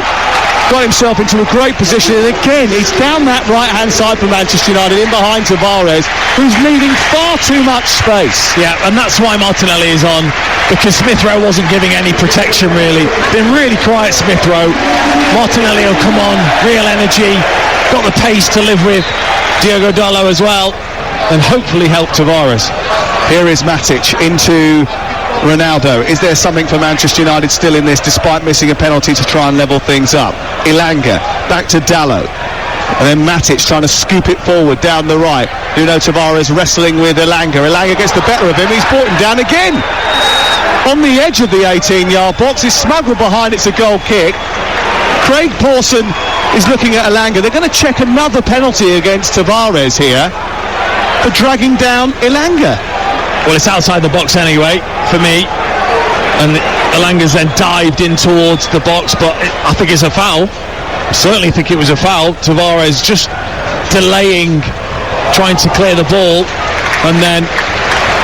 got himself into a great position, and again he's down that right hand side for Manchester United, in behind Tavares, who's leaving far too much space. Yeah, and that's why Martinelli is on, because Smith Rowe wasn't giving any protection really. Been really quiet, Smith Rowe. Martinelli will come on, real energy, got the pace to live with Diogo Dalot as well, and hopefully help Tavares. Here is Matic into Ronaldo. Is there something for Manchester United still in this, despite missing a penalty to try and level things up? Elanga back to Dalot, and then Matic trying to scoop it forward down the right. Nuno Tavares wrestling with Elanga. Elanga gets the better of him. He's brought him down again on the edge of the 18-yard box. It's smuggled behind. It's a goal kick. Craig Pawson is looking at Elanga. They're going to check another penalty against Tavares here for dragging down Elanga. Well, it's outside the box anyway, for me. And Elanga's then dived in towards the box, but I think it's a foul. I certainly think it was a foul. Tavares just delaying, trying to clear the ball, and then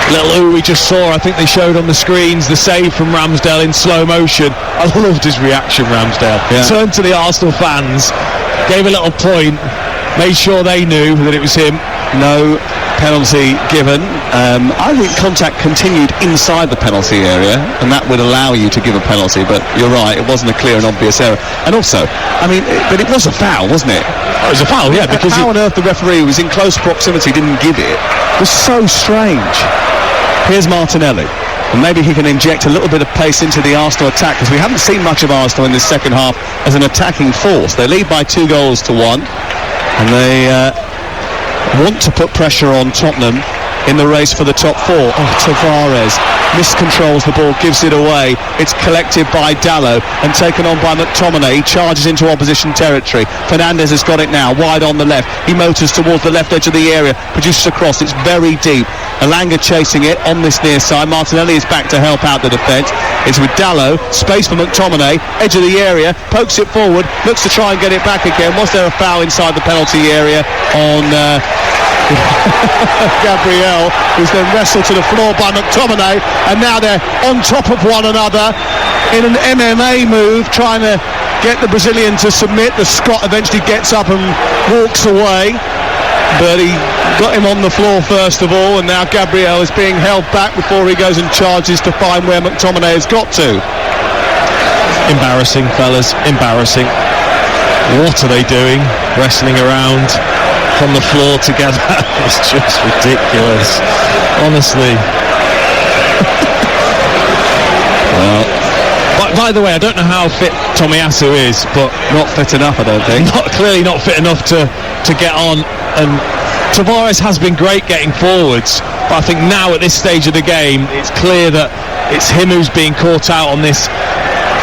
Little ooh we just saw, I think they showed on the screens the save from Ramsdale in slow motion. I loved his reaction, Ramsdale. Turned to the Arsenal fans, gave a little point, made sure they knew that it was him. No penalty given. I think contact continued inside the penalty area, and that would allow you to give a penalty, but you're right, it wasn't a clear and obvious error. And also, I mean, but it was a foul, wasn't it? It was a foul, yeah, because how on earth the referee, who was in close proximity, didn't give it was so strange. Here's Martinelli, and maybe he can inject a little bit of pace into the Arsenal attack, because we haven't seen much of Arsenal in this second half as an attacking force. They lead by 2-1, and they want to put pressure on Tottenham in the race for the top four. Oh, Tavares miscontrols the ball, gives it away. It's collected by Dalot and taken on by McTominay. He charges into opposition territory. Fernandes has got it now, wide on the left. He motors towards the left edge of the area, produces a cross. It's very deep. Elanga chasing it on this near side. Martinelli is back to help out the defence. It's with Dalot, space for McTominay, edge of the area, pokes it forward, looks to try and get it back again. Was there a foul inside the penalty area on Gabriel, who's then wrestled to the floor by McTominay, and now they're on top of one another in an MMA move, trying to get the Brazilian to submit. The Scot eventually gets up and walks away, but he got him on the floor first of all, and now Gabriel is being held back before he goes and charges to find where McTominay has got to. Embarrassing, fellas, embarrassing. What are they doing? Wrestling around on the floor together. It's just ridiculous, honestly. Well, by the way, I don't know how fit Tomiyasu is, but not fit enough, I don't think. Clearly not fit enough to get on. And Tavares has been great getting forwards, but I think now at this stage of the game, it's clear that it's him who's being caught out on this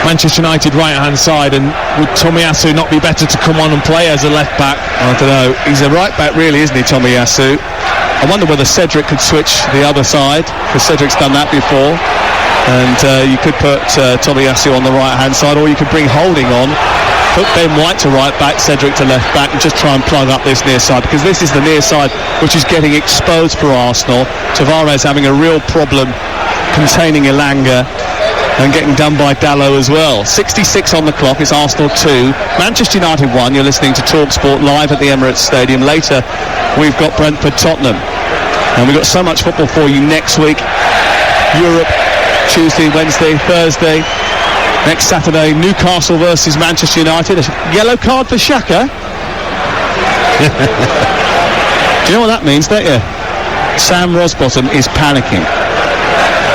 Manchester United right-hand side. And would Tomiyasu not be better to come on and play as a left-back? I don't know. He's a right-back really, isn't he, Tomiyasu? I wonder whether Cedric could switch the other side, because Cedric's done that before. And you could put Tomiyasu on the right-hand side, or you could bring Holding on, put Ben White to right-back, Cedric to left-back, and just try and plug up this near side, because this is the near side which is getting exposed for Arsenal. Tavares having a real problem containing Elanga, and getting done by Dalot as well. 66 on the clock. It's Arsenal 2, Manchester United 1. You're listening to TalkSport live at the Emirates Stadium. Later we've got Brentford Tottenham, and we've got so much football for you next week. Europe, Tuesday, Wednesday, Thursday. Next Saturday, Newcastle versus Manchester United. A yellow card for Xhaka. Do you know what that means, don't you? Sam Rosbottom is panicking.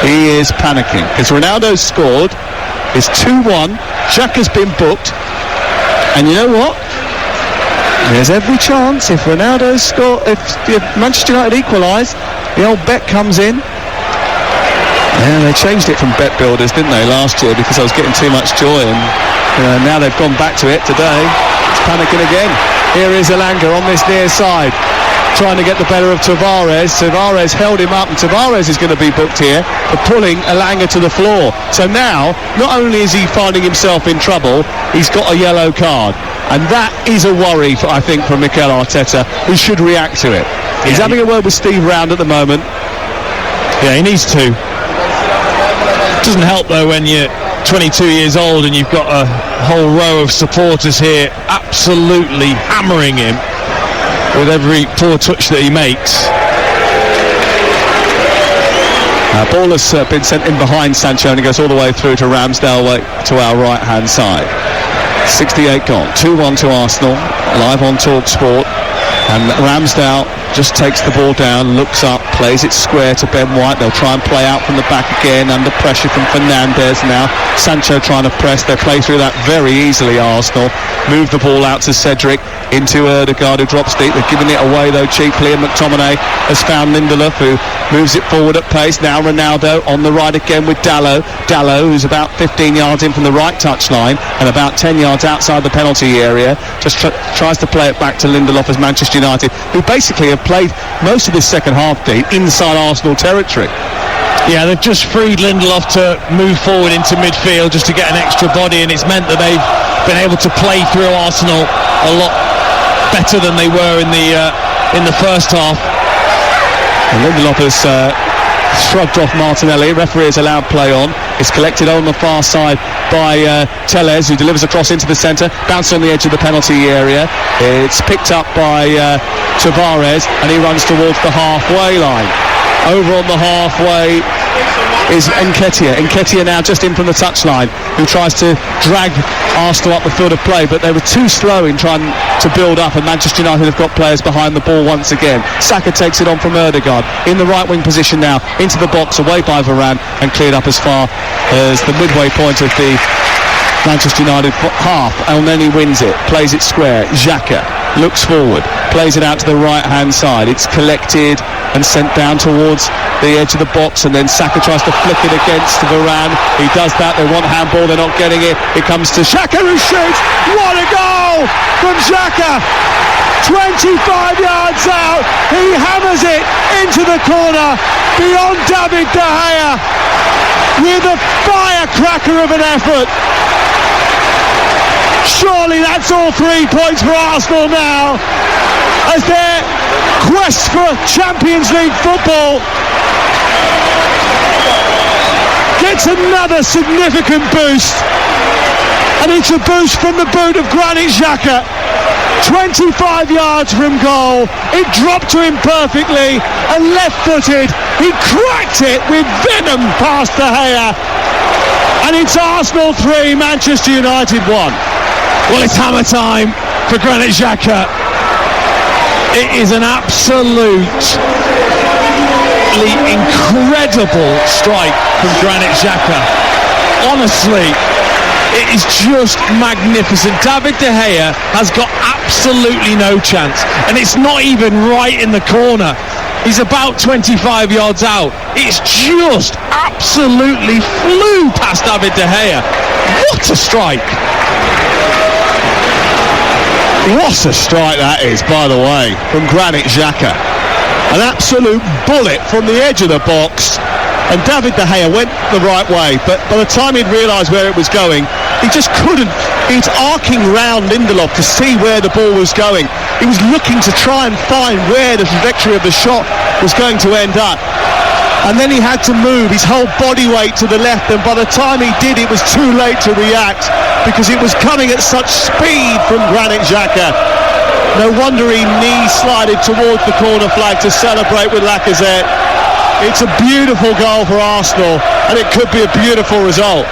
He is panicking because Ronaldo scored. It's 2-1. Xhaka's been booked, and you know what? There's every chance if Ronaldo score, if Manchester United equalise, the old bet comes in. Yeah, they changed it from Bet Builders, didn't they, last year, because I was getting too much joy, and now they've gone back to it today. It's panicking again. Here is Elanga on this near side, trying to get the better of Tavares. Tavares held him up, and Tavares is going to be booked here for pulling Elanga to the floor. So now, not only is he finding himself in trouble, he's got a yellow card. And that is a worry, I think, for Mikel Arteta, who should react to it. He's having a word with Steve Round at the moment. Yeah, he needs to. Doesn't help, though, when you're 22 years old and you've got a whole row of supporters here absolutely hammering him with every poor touch that he makes. Ball has been sent in behind Sancho, and it goes all the way through to Ramsdale to our right-hand side. 68 gone. 2-1 to Arsenal, live on TalkSport. And Ramsdale just takes the ball down, looks up, plays it square to Ben White. They'll try and play out from the back again, under pressure from Fernandes now. Sancho trying to press. They play through that very easily, Arsenal. Move the ball out to Cedric, into Ødegaard, who drops deep. They're giving it away, though, cheaply, and McTominay has found Lindelof, who moves it forward at pace. Now Ronaldo on the right again with Dalot. Dalot, who's about 15 yards in from the right touchline and about 10 yards outside the penalty area, just tries to play it back to Lindelof as Manchester United, who basically have played most of this second half, Dean, inside Arsenal territory. Yeah, they've just freed Lindelof to move forward into midfield just to get an extra body, and it's meant that they've been able to play through Arsenal a lot better than they were in the first half. And Lindelof has shrugged off Martinelli. Referee has allowed play on. It's collected on the far side by Tellez, who delivers across into the centre, bounces on the edge of the penalty area. It's picked up by Tavares, and he runs towards the halfway line. Over on the halfway is Nketiah. Nketiah now just in from the touchline, who tries to drag Arsenal up the field of play, but they were too slow in trying to build up, and Manchester United have got players behind the ball once again. Saka takes it on from Ødegaard in the right wing position now, into the box, away by Varane, and cleared up as far as the midway point of the Manchester United half. Elneny wins it, plays it square. Xhaka looks forward, plays it out to the right hand side. It's collected and sent down towards the edge of the box, and then Saka tries to flick it against Varane. He does that. They want handball, they're not getting it. It comes to Xhaka, who shoots. What a goal from Xhaka! 25 yards out, he hammers it into the corner beyond David De Gea with a firecracker of an effort. Surely that's all 3 points for Arsenal now, as their quest for Champions League football gets another significant boost, and it's a boost from the boot of Granit Xhaka. 25 yards from goal, it dropped to him perfectly, and left-footed, he cracked it with venom past De Gea, and it's Arsenal 3, Manchester United 1. Well, it's hammer time for Granit Xhaka. It is an absolutely incredible strike from Granit Xhaka. Honestly, it is just magnificent. David De Gea has got absolutely no chance, and it's not even right in the corner. He's about 25 yards out. It's just absolutely flew past David De Gea. What a strike! What a strike that is, by the way, from Granit Xhaka. An absolute bullet from the edge of the box, and David De Gea went the right way, but by the time he'd realised where it was going, he just couldn't. He's arcing round Lindelof to see where the ball was going. He was looking to try and find where the trajectory of the shot was going to end up. And then he had to move his whole body weight to the left, and by the time he did, it was too late to react, because it was coming at such speed from Granit Xhaka. No wonder he knee-slided towards the corner flag to celebrate with Lacazette. It's a beautiful goal for Arsenal, and it could be a beautiful result.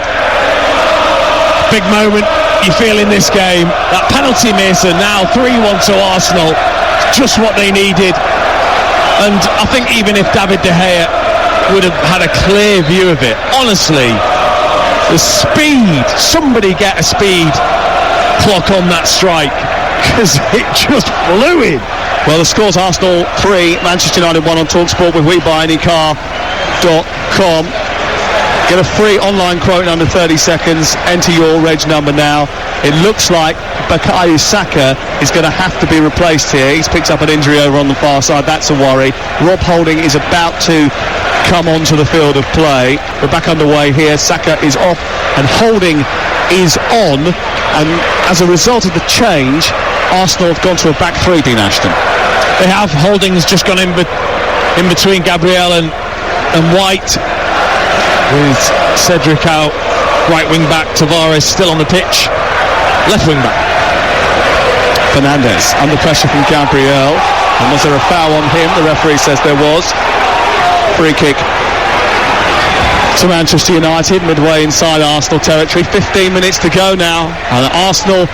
Big moment you feel in this game. That penalty miss, and now 3-1 to Arsenal. Just what they needed. And I think even if David De Gea would have had a clear view of it, honestly, the speed, somebody get a speed clock on that strike, because it just flew in. Well, the score's Arsenal 3, Manchester United 1 on TalkSport with WeBuyAnyCar.com. Get a free online quote in under 30 seconds. Enter your reg number now. It looks like Bukayo Saka is going to have to be replaced here. He's picked up an injury over on the far side. That's a worry. Rob Holding is about to come onto the field of play. We're back underway here. Saka is off and Holding is on. And as a result of the change, Arsenal have gone to a back three, Dean Ashton. They have. Holding's just gone in between Gabriel and White, with Cedric out, right wing back. Tavares still on the pitch, left wing back. Fernandes under pressure from Gabriel, and was there a foul on him? The referee says there was. Free kick to Manchester United, midway inside Arsenal territory. 15 minutes to go now, and Arsenal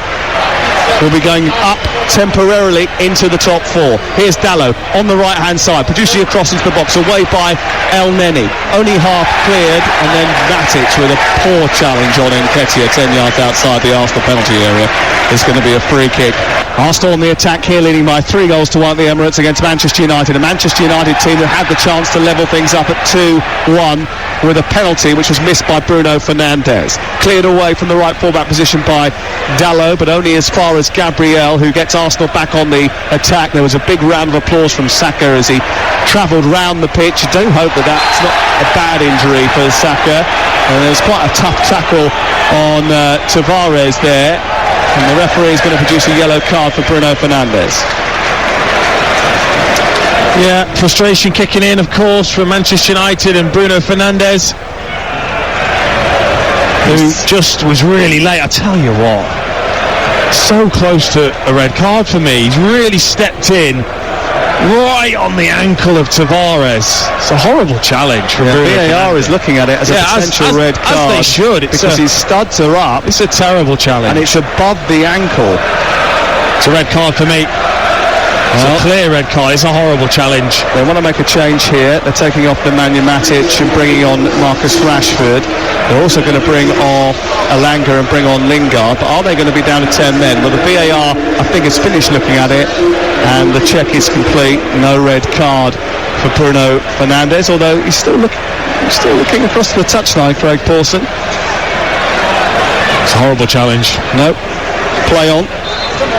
will be going up temporarily into the top four. Here's Dalot on the right hand side, producing a cross into the box, away by Elneny, only half cleared, and then Matic with a poor challenge on Nketiah 10 yards outside the Arsenal penalty area. It's going to be a free kick. Arsenal on the attack here, leading by 3-1 at the Emirates against Manchester United, a Manchester United team that had the chance to level things up at 2-1 with a penalty which was missed by Bruno Fernandes. Cleared away from the right fullback position by Dalot, but only as far as Gabriel, who gets Arsenal back on the attack. There was a big round of applause from Saka as he travelled round the pitch. You do hope that that's not a bad injury for Saka. And there's quite a tough tackle on Tavares there, and the referee is going to produce a yellow card for Bruno Fernandes. Yeah, frustration kicking in, of course, from Manchester United and Bruno Fernandes, who just was really late. I tell you what, so close to a red card for me. He's really stepped in right on the ankle of Tavares. It's a horrible challenge from Bruno VAR Fernandes. is looking at it as a potential red card. As they should. Because his studs are up. It's a terrible challenge. And it's above the ankle. It's a red card for me. It's a clear red card. It's a horrible challenge. They want to make a change here. They're taking off Nemanja Matic and bringing on Marcus Rashford. They're also going to bring off Elanga and bring on Lingard. But are they going to be down to 10 men? Well, the VAR, I think, is finished looking at it, and the check is complete. No red card for Bruno Fernandes, although he's still looking across the touchline, Craig Pawson. It's a horrible challenge. No. Play on.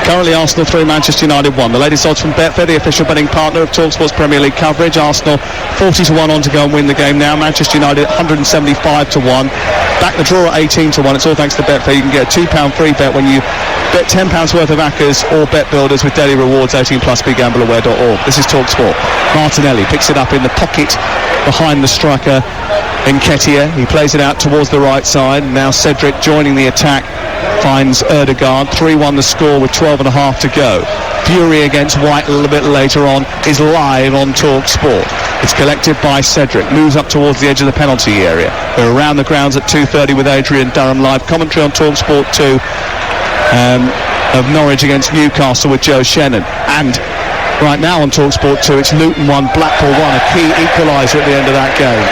Currently Arsenal 3, Manchester United 1. The latest odds from Betfair, the official betting partner of TalkSport's Premier League coverage. Arsenal 40-1 on to go and win the game now. Manchester United 175-1. Back the draw at 18-1. It's all thanks to Betfair. You can get a £2 free bet when you bet £10 worth of Accas or Bet Builders with daily rewards. 18+, begambleaware.org. This is TalkSport. Martinelli picks it up in the pocket behind the striker Nketiah. He plays it out towards the right side. Now Cedric joining the attack finds Ødegaard. 3-1 the score with 12.5 to go. Fury against White a little bit later on is live on TalkSport. It's collected by Cedric, moves up towards the edge of the penalty area. We're around the grounds at 2:30 with Adrian Durham. Live commentary on TalkSport 2 of Norwich against Newcastle with Joe Shannon. And right now on TalkSport 2 it's Luton 1, Blackpool 1, a key equaliser at the end of that game.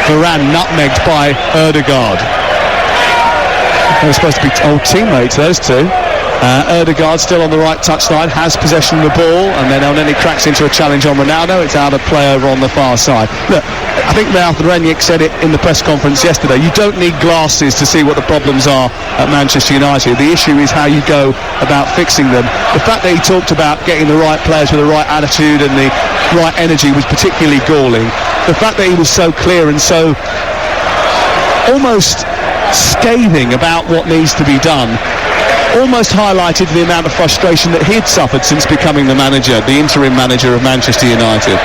Varane nutmegged by Ødegaard. They're supposed to be old teammates, those two. Ødegaard still on the right touchline, has possession of the ball, and then Elneny cracks into a challenge on Ronaldo. It's out of play over on the far side. Look, I think Ralph Rangnick said it in the press conference yesterday. You don't need glasses to see what the problems are at Manchester United. The issue is how you go about fixing them. The fact that he talked about getting the right players with the right attitude and the right energy was particularly galling. The fact that he was so clear and so almost scathing about what needs to be done almost highlighted the amount of frustration that he'd suffered since becoming the interim manager of Manchester United.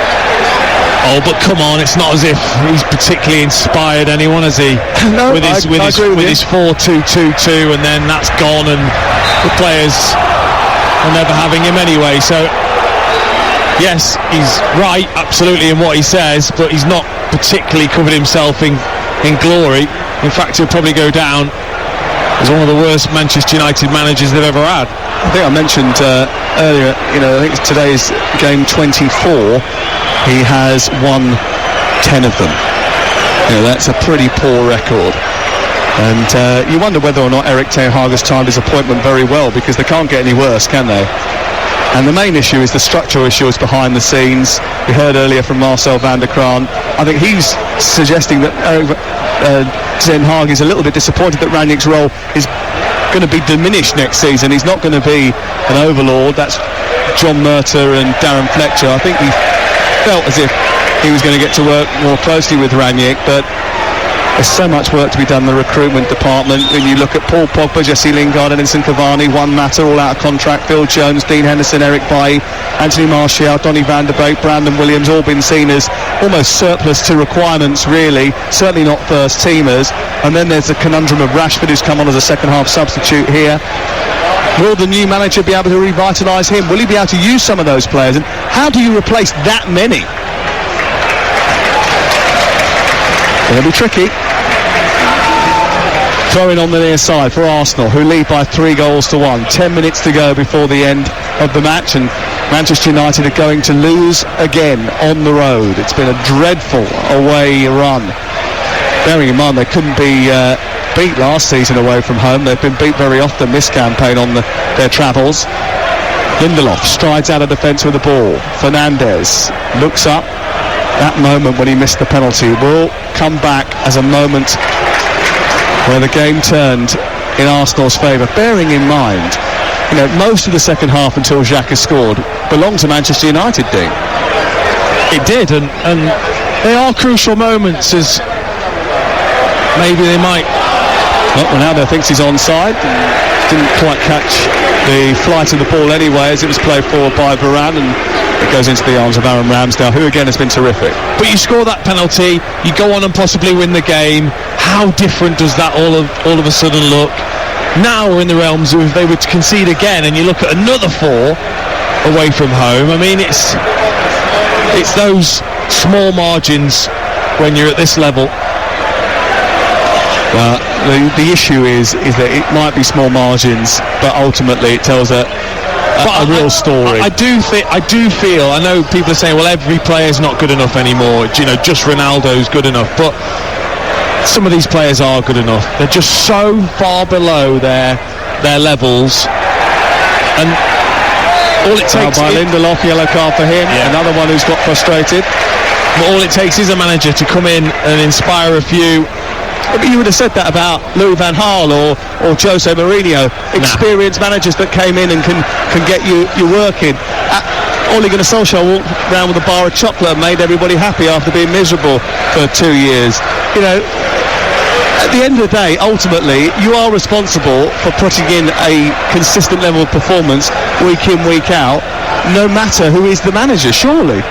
Oh, but come on, it's not as if he's particularly inspired anyone, has he? No, with his 4-2-2-2, and then that's gone, and the players are never having him anyway. So yes, he's right absolutely in what he says, but he's not particularly covered himself in glory. In fact, he'll probably go down as one of the worst Manchester United managers they've ever had. I think I mentioned earlier, I think today's game 24, he has won 10 of them. That's a pretty poor record. And you wonder whether or not Erik ten Hag has timed his appointment very well, because they can't get any worse, can they? And the main issue is the structural issues behind the scenes. We heard earlier from Marcel van der Kraan. I think he's suggesting that Ten Hag is a little bit disappointed that Rangnick's role is going to be diminished next season. He's not going to be an overlord. That's John Murtough and Darren Fletcher. I think he felt as if he was going to get to work more closely with Rangnick, but there's so much work to be done in the recruitment department. When you look at Paul Pogba, Jesse Lingard, Edinson Cavani, Juan Mata, all out of contract, Phil Jones, Dean Henderson, Eric Bailly, Anthony Martial, Donny van der Beek, Brandon Williams, all been seen as almost surplus to requirements, really, certainly not first teamers. And then there's the conundrum of Rashford, who's come on as a second half substitute here. Will the new manager be able to revitalise him? Will he be able to use some of those players? And how do you replace that many? It'll be tricky. Throwing on the near side for Arsenal, who lead by 3-1. 10 minutes to go before the end of the match, and Manchester United are going to lose again on the road. It's been a dreadful away run. Bearing in mind they couldn't be beat last season away from home. They've been beat very often this campaign on their travels. Lindelof strides out of defence with the ball. Fernandes looks up. That moment when he missed the penalty will come back as a moment where the game turned in Arsenal's favour. Bearing in mind, most of the second half until Xhaka scored belonged to Manchester United, Dean. It did, and they are crucial moments, as maybe they might. Well, Ronaldo thinks he's onside. Didn't quite catch the flight of the ball anyway, as it was played forward by Varane, and It goes into the arms of Aaron Ramsdale, who again has been terrific. But you score that penalty, you go on and possibly win the game. How different does that all of a sudden look? Now we're in the realms of if they were to concede again and you look at another 4 away from home. I mean, it's those small margins when you're at this level. Well, the issue is that it might be small margins, but ultimately it tells a real story. I do feel. I know people are saying, well, every player's not good enough anymore. You know, just Ronaldo's good enough, but some of these players are good enough. They're just so far below their levels, and all it takes. By Lindelof, yellow card for him. Yeah. Another one who's got frustrated. But all it takes is a manager to come in and inspire a few. But you would have said that about Louis van Gaal or Jose Mourinho, experienced managers that came in and can get you working. Ole Gunnar Solskjaer walked around with a bar of chocolate and made everybody happy after being miserable for 2 years. You know, at the end of the day, ultimately, you are responsible for putting in a consistent level of performance week in, week out, no matter who is the manager, surely.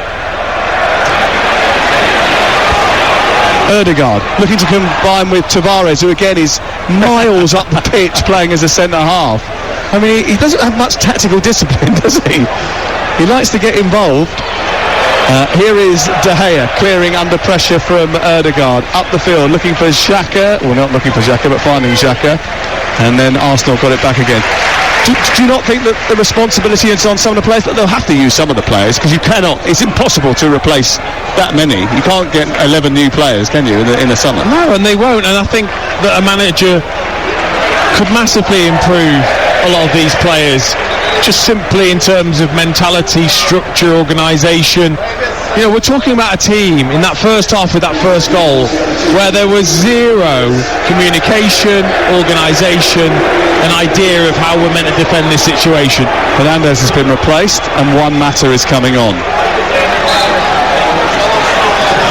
Ødegaard looking to combine with Tavares, who again is miles up the pitch playing as a centre half. I mean, he doesn't have much tactical discipline, does he? He likes to get involved. Here is De Gea clearing under pressure from Ødegaard up the field, looking for Xhaka. Well, not looking for Xhaka, but finding Xhaka. And then Arsenal got it back again. Do you not think that the responsibility is on some of the players? That they'll have to use some of the players, because you cannot. It's impossible to replace that many. You can't get 11 new players, can you, in the summer? No, and they won't. And I think that a manager could massively improve a lot of these players, just simply in terms of mentality, structure, organisation. You know, we're talking about a team in that first half with that first goal where there was zero communication, organisation, an idea of how we're meant to defend this situation. Fernandes has been replaced and Juan Mata is coming on.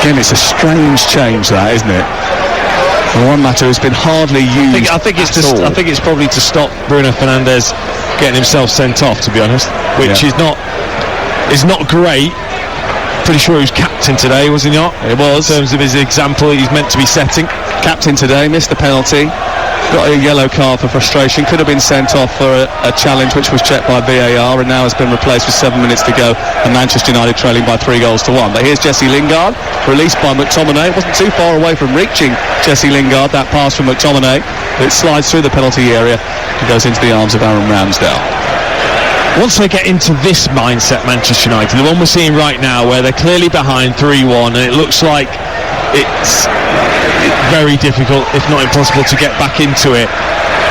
Again, it's a strange change, that, isn't it? And Juan Mata has been hardly used. I think it's probably to stop Bruno Fernandes getting himself sent off, to be honest, which is not great. Pretty sure he was captain today, was he not? It was. In terms of his example he's meant to be setting. Captain today, missed the penalty, got a yellow card for frustration, could have been sent off for a challenge which was checked by VAR and now has been replaced with 7 minutes to go and Manchester United trailing by 3-1. But here's Jesse Lingard, released by McTominay. It wasn't too far away from reaching Jesse Lingard, that pass from McTominay. It slides through the penalty area and goes into the arms of Aaron Ramsdale. Once they get into this mindset, Manchester United, the one we're seeing right now, where they're clearly behind 3-1, and it looks like it's very difficult, if not impossible, to get back into it.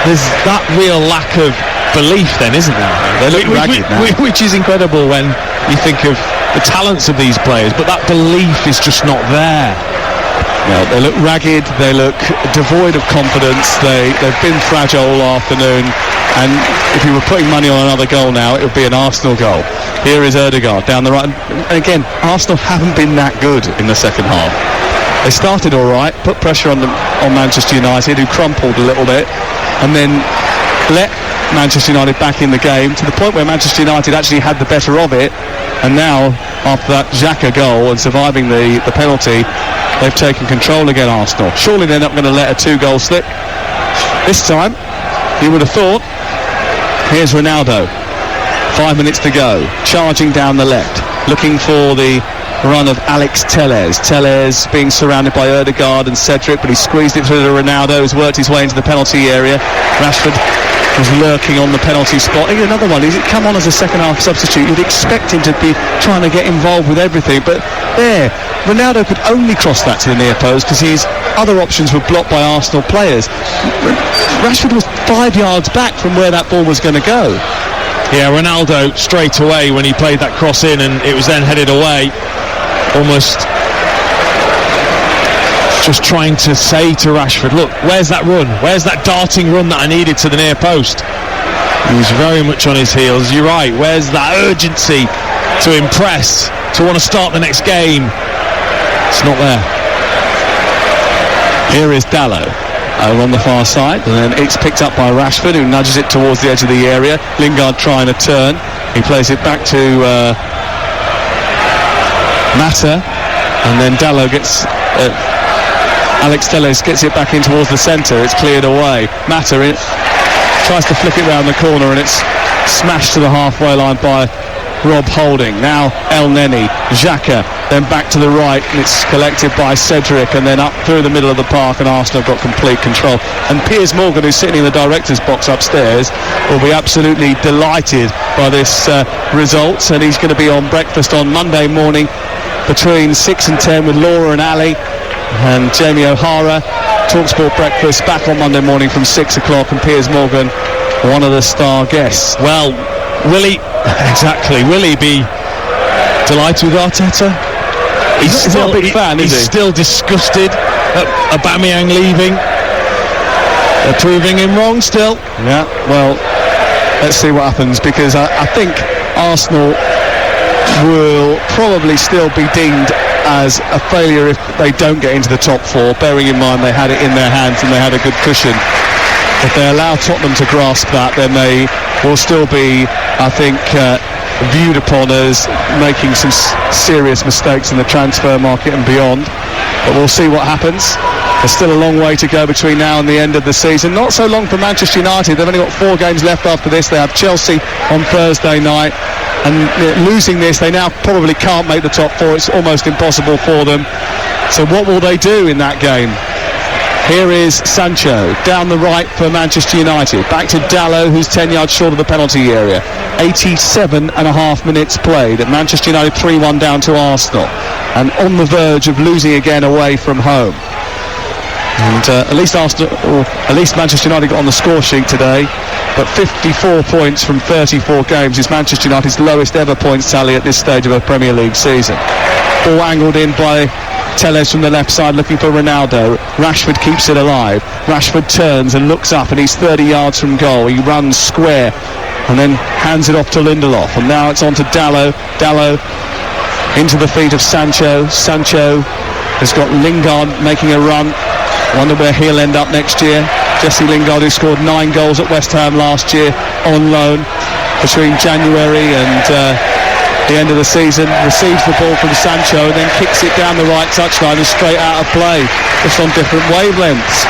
There's that real lack of belief then, isn't there? They look ragged now. Which is incredible when you think of the talents of these players, but that belief is just not there. Yeah, they look ragged, they look devoid of confidence, they've been fragile all afternoon, and if you were putting money on another goal now, it would be an Arsenal goal. Here is Ødegaard down the right, and again, Arsenal haven't been that good in the second half. They started all right, put pressure on Manchester United, who crumpled a little bit, and then let Manchester United back in the game to the point where Manchester United actually had the better of it, and now, after that Xhaka goal and surviving the penalty, they've taken control again, Arsenal. Surely they're not going to let a 2-goal slip this time, you would have thought. Here's Ronaldo, 5 minutes to go, charging down the left, looking for the run of Alex Telles. Telles being surrounded by Ødegaard and Cedric, but he squeezed it through to Ronaldo, who's worked his way into the penalty area. Rashford was lurking on the penalty spot. Here's another one. He's come on as a second half substitute. You'd expect him to be trying to get involved with everything, but there, Ronaldo could only cross that to the near post because his other options were blocked by Arsenal players. Rashford was 5 yards back from where that ball was going to go. Yeah, Ronaldo straight away when he played that cross in and it was then headed away, almost just trying to say to Rashford, look, where's that run? Where's that darting run that I needed to the near post? He was very much on his heels. You're right, where's that urgency to impress, to want to start the next game? It's not there. Here is Dalot over on the far side, and then it's picked up by Rashford, who nudges it towards the edge of the area. Lingard trying to turn. He plays it back to Mata, and then Dallo gets Alex Telles gets it back in towards the centre. It's cleared away. Mata tries to flick it round the corner, and it's smashed to the halfway line by Rob Holding. Now El Neni, Xhaka, then back to the right, and it's collected by Cedric, and then up through the middle of the park, and Arsenal have got complete control. And Piers Morgan, who's sitting in the director's box upstairs, will be absolutely delighted by this result, and he's going to be on breakfast on Monday morning between 6 and 10 with Laura and Ali and Jamie O'Hara. TalkSport breakfast back on Monday morning from 6 o'clock, and Piers Morgan, one of the star guests. Well, will he be delighted with Arteta? He's not a big fan, is he? He's still disgusted at Aubameyang leaving. They're proving him wrong still. Yeah, well, let's see what happens, because I think Arsenal will probably still be deemed as a failure if they don't get into the top four, bearing in mind they had it in their hands and they had a good cushion. If they allow Tottenham to grasp that, then they will still be, I think, viewed upon as making some serious mistakes in the transfer market and beyond. But we'll see what happens. There's still a long way to go between now and the end of the season. Not so long for Manchester United. They've only got 4 games left after this. They have Chelsea on Thursday night, and losing this, they now probably can't make the top 4. It's almost impossible for them. So what will they do in that game? Here is Sancho down the right for Manchester United. Back to Dallo, who's 10 yards short of the penalty area. 87.5 minutes played. At Manchester United 3-1 down to Arsenal, and on the verge of losing again away from home. And at least Manchester United got on the score sheet today. But 54 points from 34 games is Manchester United's lowest ever points tally at this stage of a Premier League season. Ball angled in by Telles from the left side, looking for Ronaldo. Rashford keeps it alive. Rashford turns and looks up, and he's 30 yards from goal. He runs square and then hands it off to Lindelof. And now it's on to Dallo. Dallo into the feet of Sancho. Sancho has got Lingard making a run. Wonder where he'll end up next year. Jesse Lingard, who scored 9 goals at West Ham last year on loan between January and the end of the season, receives the ball from Sancho and then kicks it down the right touchline and straight out of play, just on different wavelengths.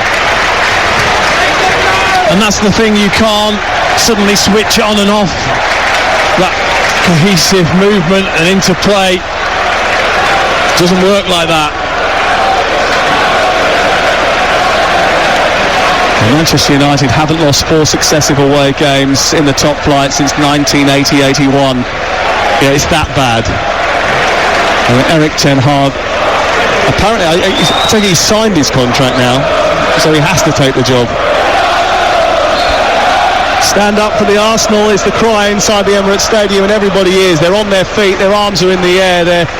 And that's the thing, you can't suddenly switch on and off that cohesive movement and interplay. Doesn't work like that. Manchester United haven't lost 4 successive away games in the top flight since 1980-81. Yeah, it's that bad. And Erik ten Hag, apparently, I think he's signed his contract now, so he has to take the job. Stand up for the Arsenal is the cry inside the Emirates Stadium, and everybody is. They're on their feet, their arms are in the air, they're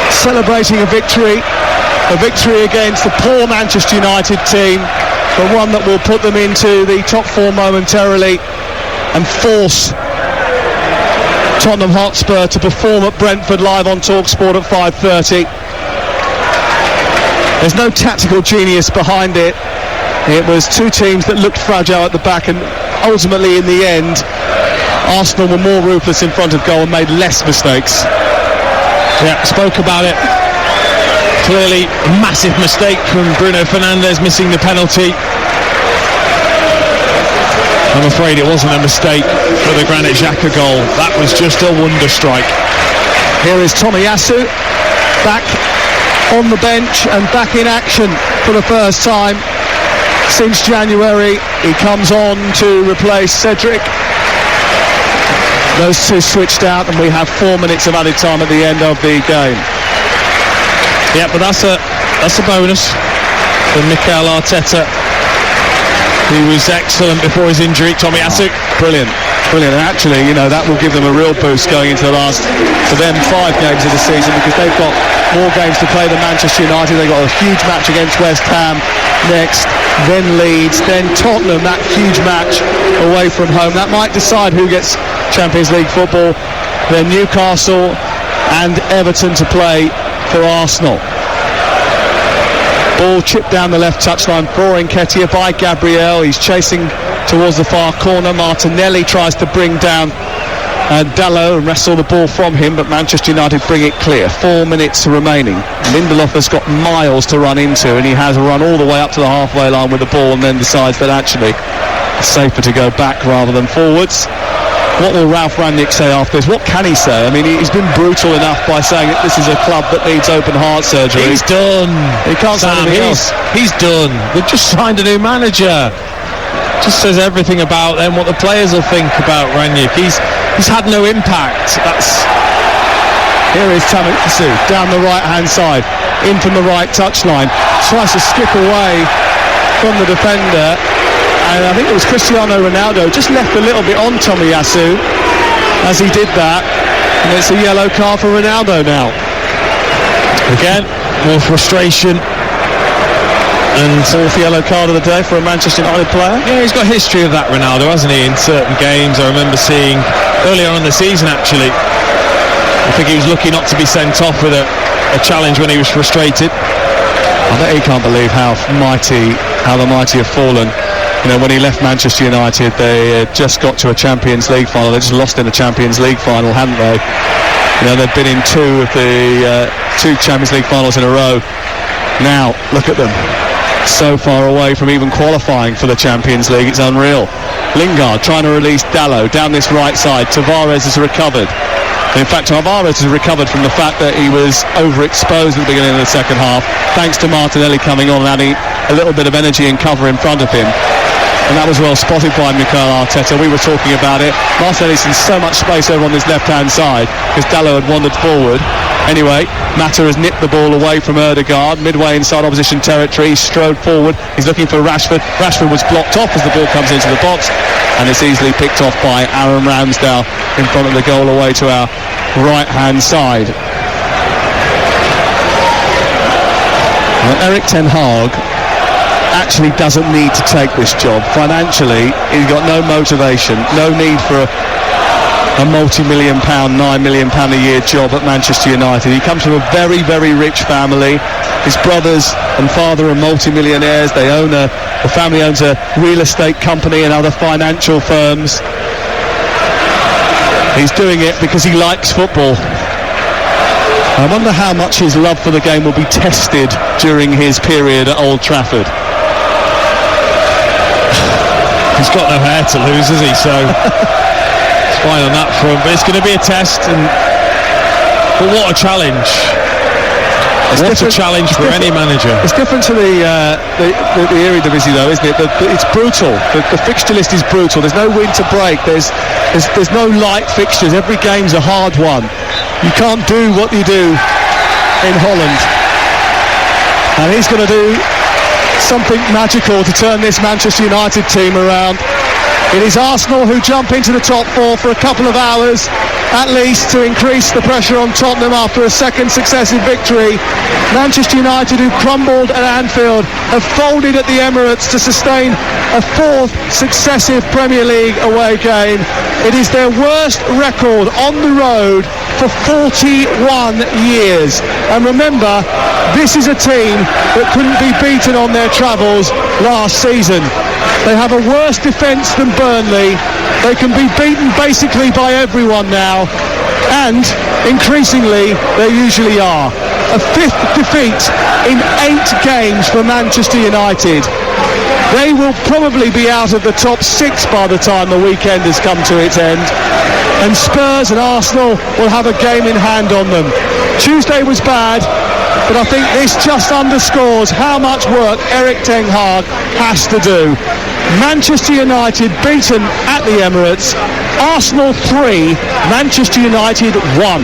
celebrating a victory against the poor Manchester United team, but one that will put them into the top 4 momentarily and force Tottenham Hotspur to perform at Brentford live on TalkSport at 5:30. There's no tactical genius behind it. It was 2 teams that looked fragile at the back, and ultimately in the end Arsenal were more ruthless in front of goal and made less mistakes. Yeah, spoke about it. Clearly a massive mistake from Bruno Fernandes, missing the penalty. I'm afraid it wasn't a mistake for the Granit Xhaka goal. That was just a wonder strike. Here is Tomiyasu back on the bench and back in action for the first time since January. He comes on to replace Cedric. Those 2 switched out, and we have 4 minutes of added time at the end of the game. Yeah, but that's a bonus for Mikel Arteta. He was excellent before his injury. Tomiyasu, brilliant. And actually, that will give them a real boost going into the last, for them, 5 games of the season, because they've got more games to play than Manchester United. They've got a huge match against West Ham next, then Leeds, then Tottenham, that huge match away from home. That might decide who gets Champions League football. Then Newcastle and Everton to play for Arsenal. Ball chipped down the left touchline for Nketiah by Gabriel. He's chasing towards the far corner. Martinelli tries to bring down Dalot and wrestle the ball from him, but Manchester United bring it clear. 4 minutes remaining. Lindelof has got miles to run into, and he has run all the way up to the halfway line with the ball, and then decides that actually it's safer to go back rather than forwards. What will Ralf Rangnick say after this? What can he say? I mean, he's been brutal enough by saying that this is a club that needs open heart surgery. He's done. He can't say anything else. He's done. They've just signed a new manager. Just says everything about them, what the players will think about Rangnick. He's had no impact. Here is Tamitsu down the right-hand side, in from the right touchline, tries to skip away from the defender. And I think it was Cristiano Ronaldo just left a little bit on Tomiyasu as he did that, and it's a yellow card for Ronaldo now. Again, more frustration. And fourth yellow card of the day for a Manchester United player. Yeah, he's got a history of that, Ronaldo, hasn't he, in certain games. I remember seeing earlier on in the season, actually, I think he was lucky not to be sent off with a challenge when he was frustrated. I bet he can't believe how the mighty have fallen. You know, when he left Manchester United, they just got to a Champions League final. They just lost in the Champions League final, hadn't they? You know, they've been in two of the two Champions League finals in a row. Now, look at them. So far away from even qualifying for the Champions League, it's unreal. Lingard trying to release Dalot down this right side. Tavares has recovered. In fact, Tavares has recovered from the fact that he was overexposed at the beginning of the second half, thanks to Martinelli coming on and adding a little bit of energy and cover in front of him. And that was well spotted by Mikel Arteta. We were talking about it. Martinelli's in so much space over on this left-hand side because Dalot had wandered forward. Anyway, Mata has nipped the ball away from Ødegaard, midway inside opposition territory. He strode forward. He's looking for Rashford. Rashford was blocked off as the ball comes into the box, and it's easily picked off by Aaron Ramsdale in front of the goal away to our right-hand side. Well, Erik ten Hag actually doesn't need to take this job. Financially, he's got no motivation, no need for a multi-million pound, £9 million a year job at Manchester United. He comes from a very, very rich family. His brothers and father are multi-millionaires. The family owns a real estate company and other financial firms. He's doing it because he likes football. I wonder how much his love for the game will be tested during his period at Old Trafford. He's got no hair to lose, has he? So it's fine on that front. But it's going to be a test. But what a challenge! What a challenge for any manager. It's different to the Eredivisie, though, isn't it? It's brutal. The fixture list is brutal. There's no winter break. There's no light fixtures. Every game's a hard one. You can't do what you do in Holland. And he's going to do something magical to turn this Manchester United team around. It is Arsenal who jump into the top four for a couple of hours at least to increase the pressure on Tottenham after a second successive victory. Manchester United, who crumbled at Anfield, have folded at the Emirates to sustain a fourth successive Premier League away game. It is their worst record on the road for 41 years. And remember, this is a team that couldn't be beaten on their travels last season. They have a worse defence than Burnley. They can be beaten basically by everyone now, and increasingly they usually are. A fifth defeat in 8 games for Manchester United. They will probably be out of the top 6 by the time the weekend has come to its end, and Spurs and Arsenal will have a game in hand on them. Tuesday was bad, but I think this just underscores how much work Erik ten Hag has to do. Manchester United beaten at the Emirates, Arsenal 3, Manchester United 1.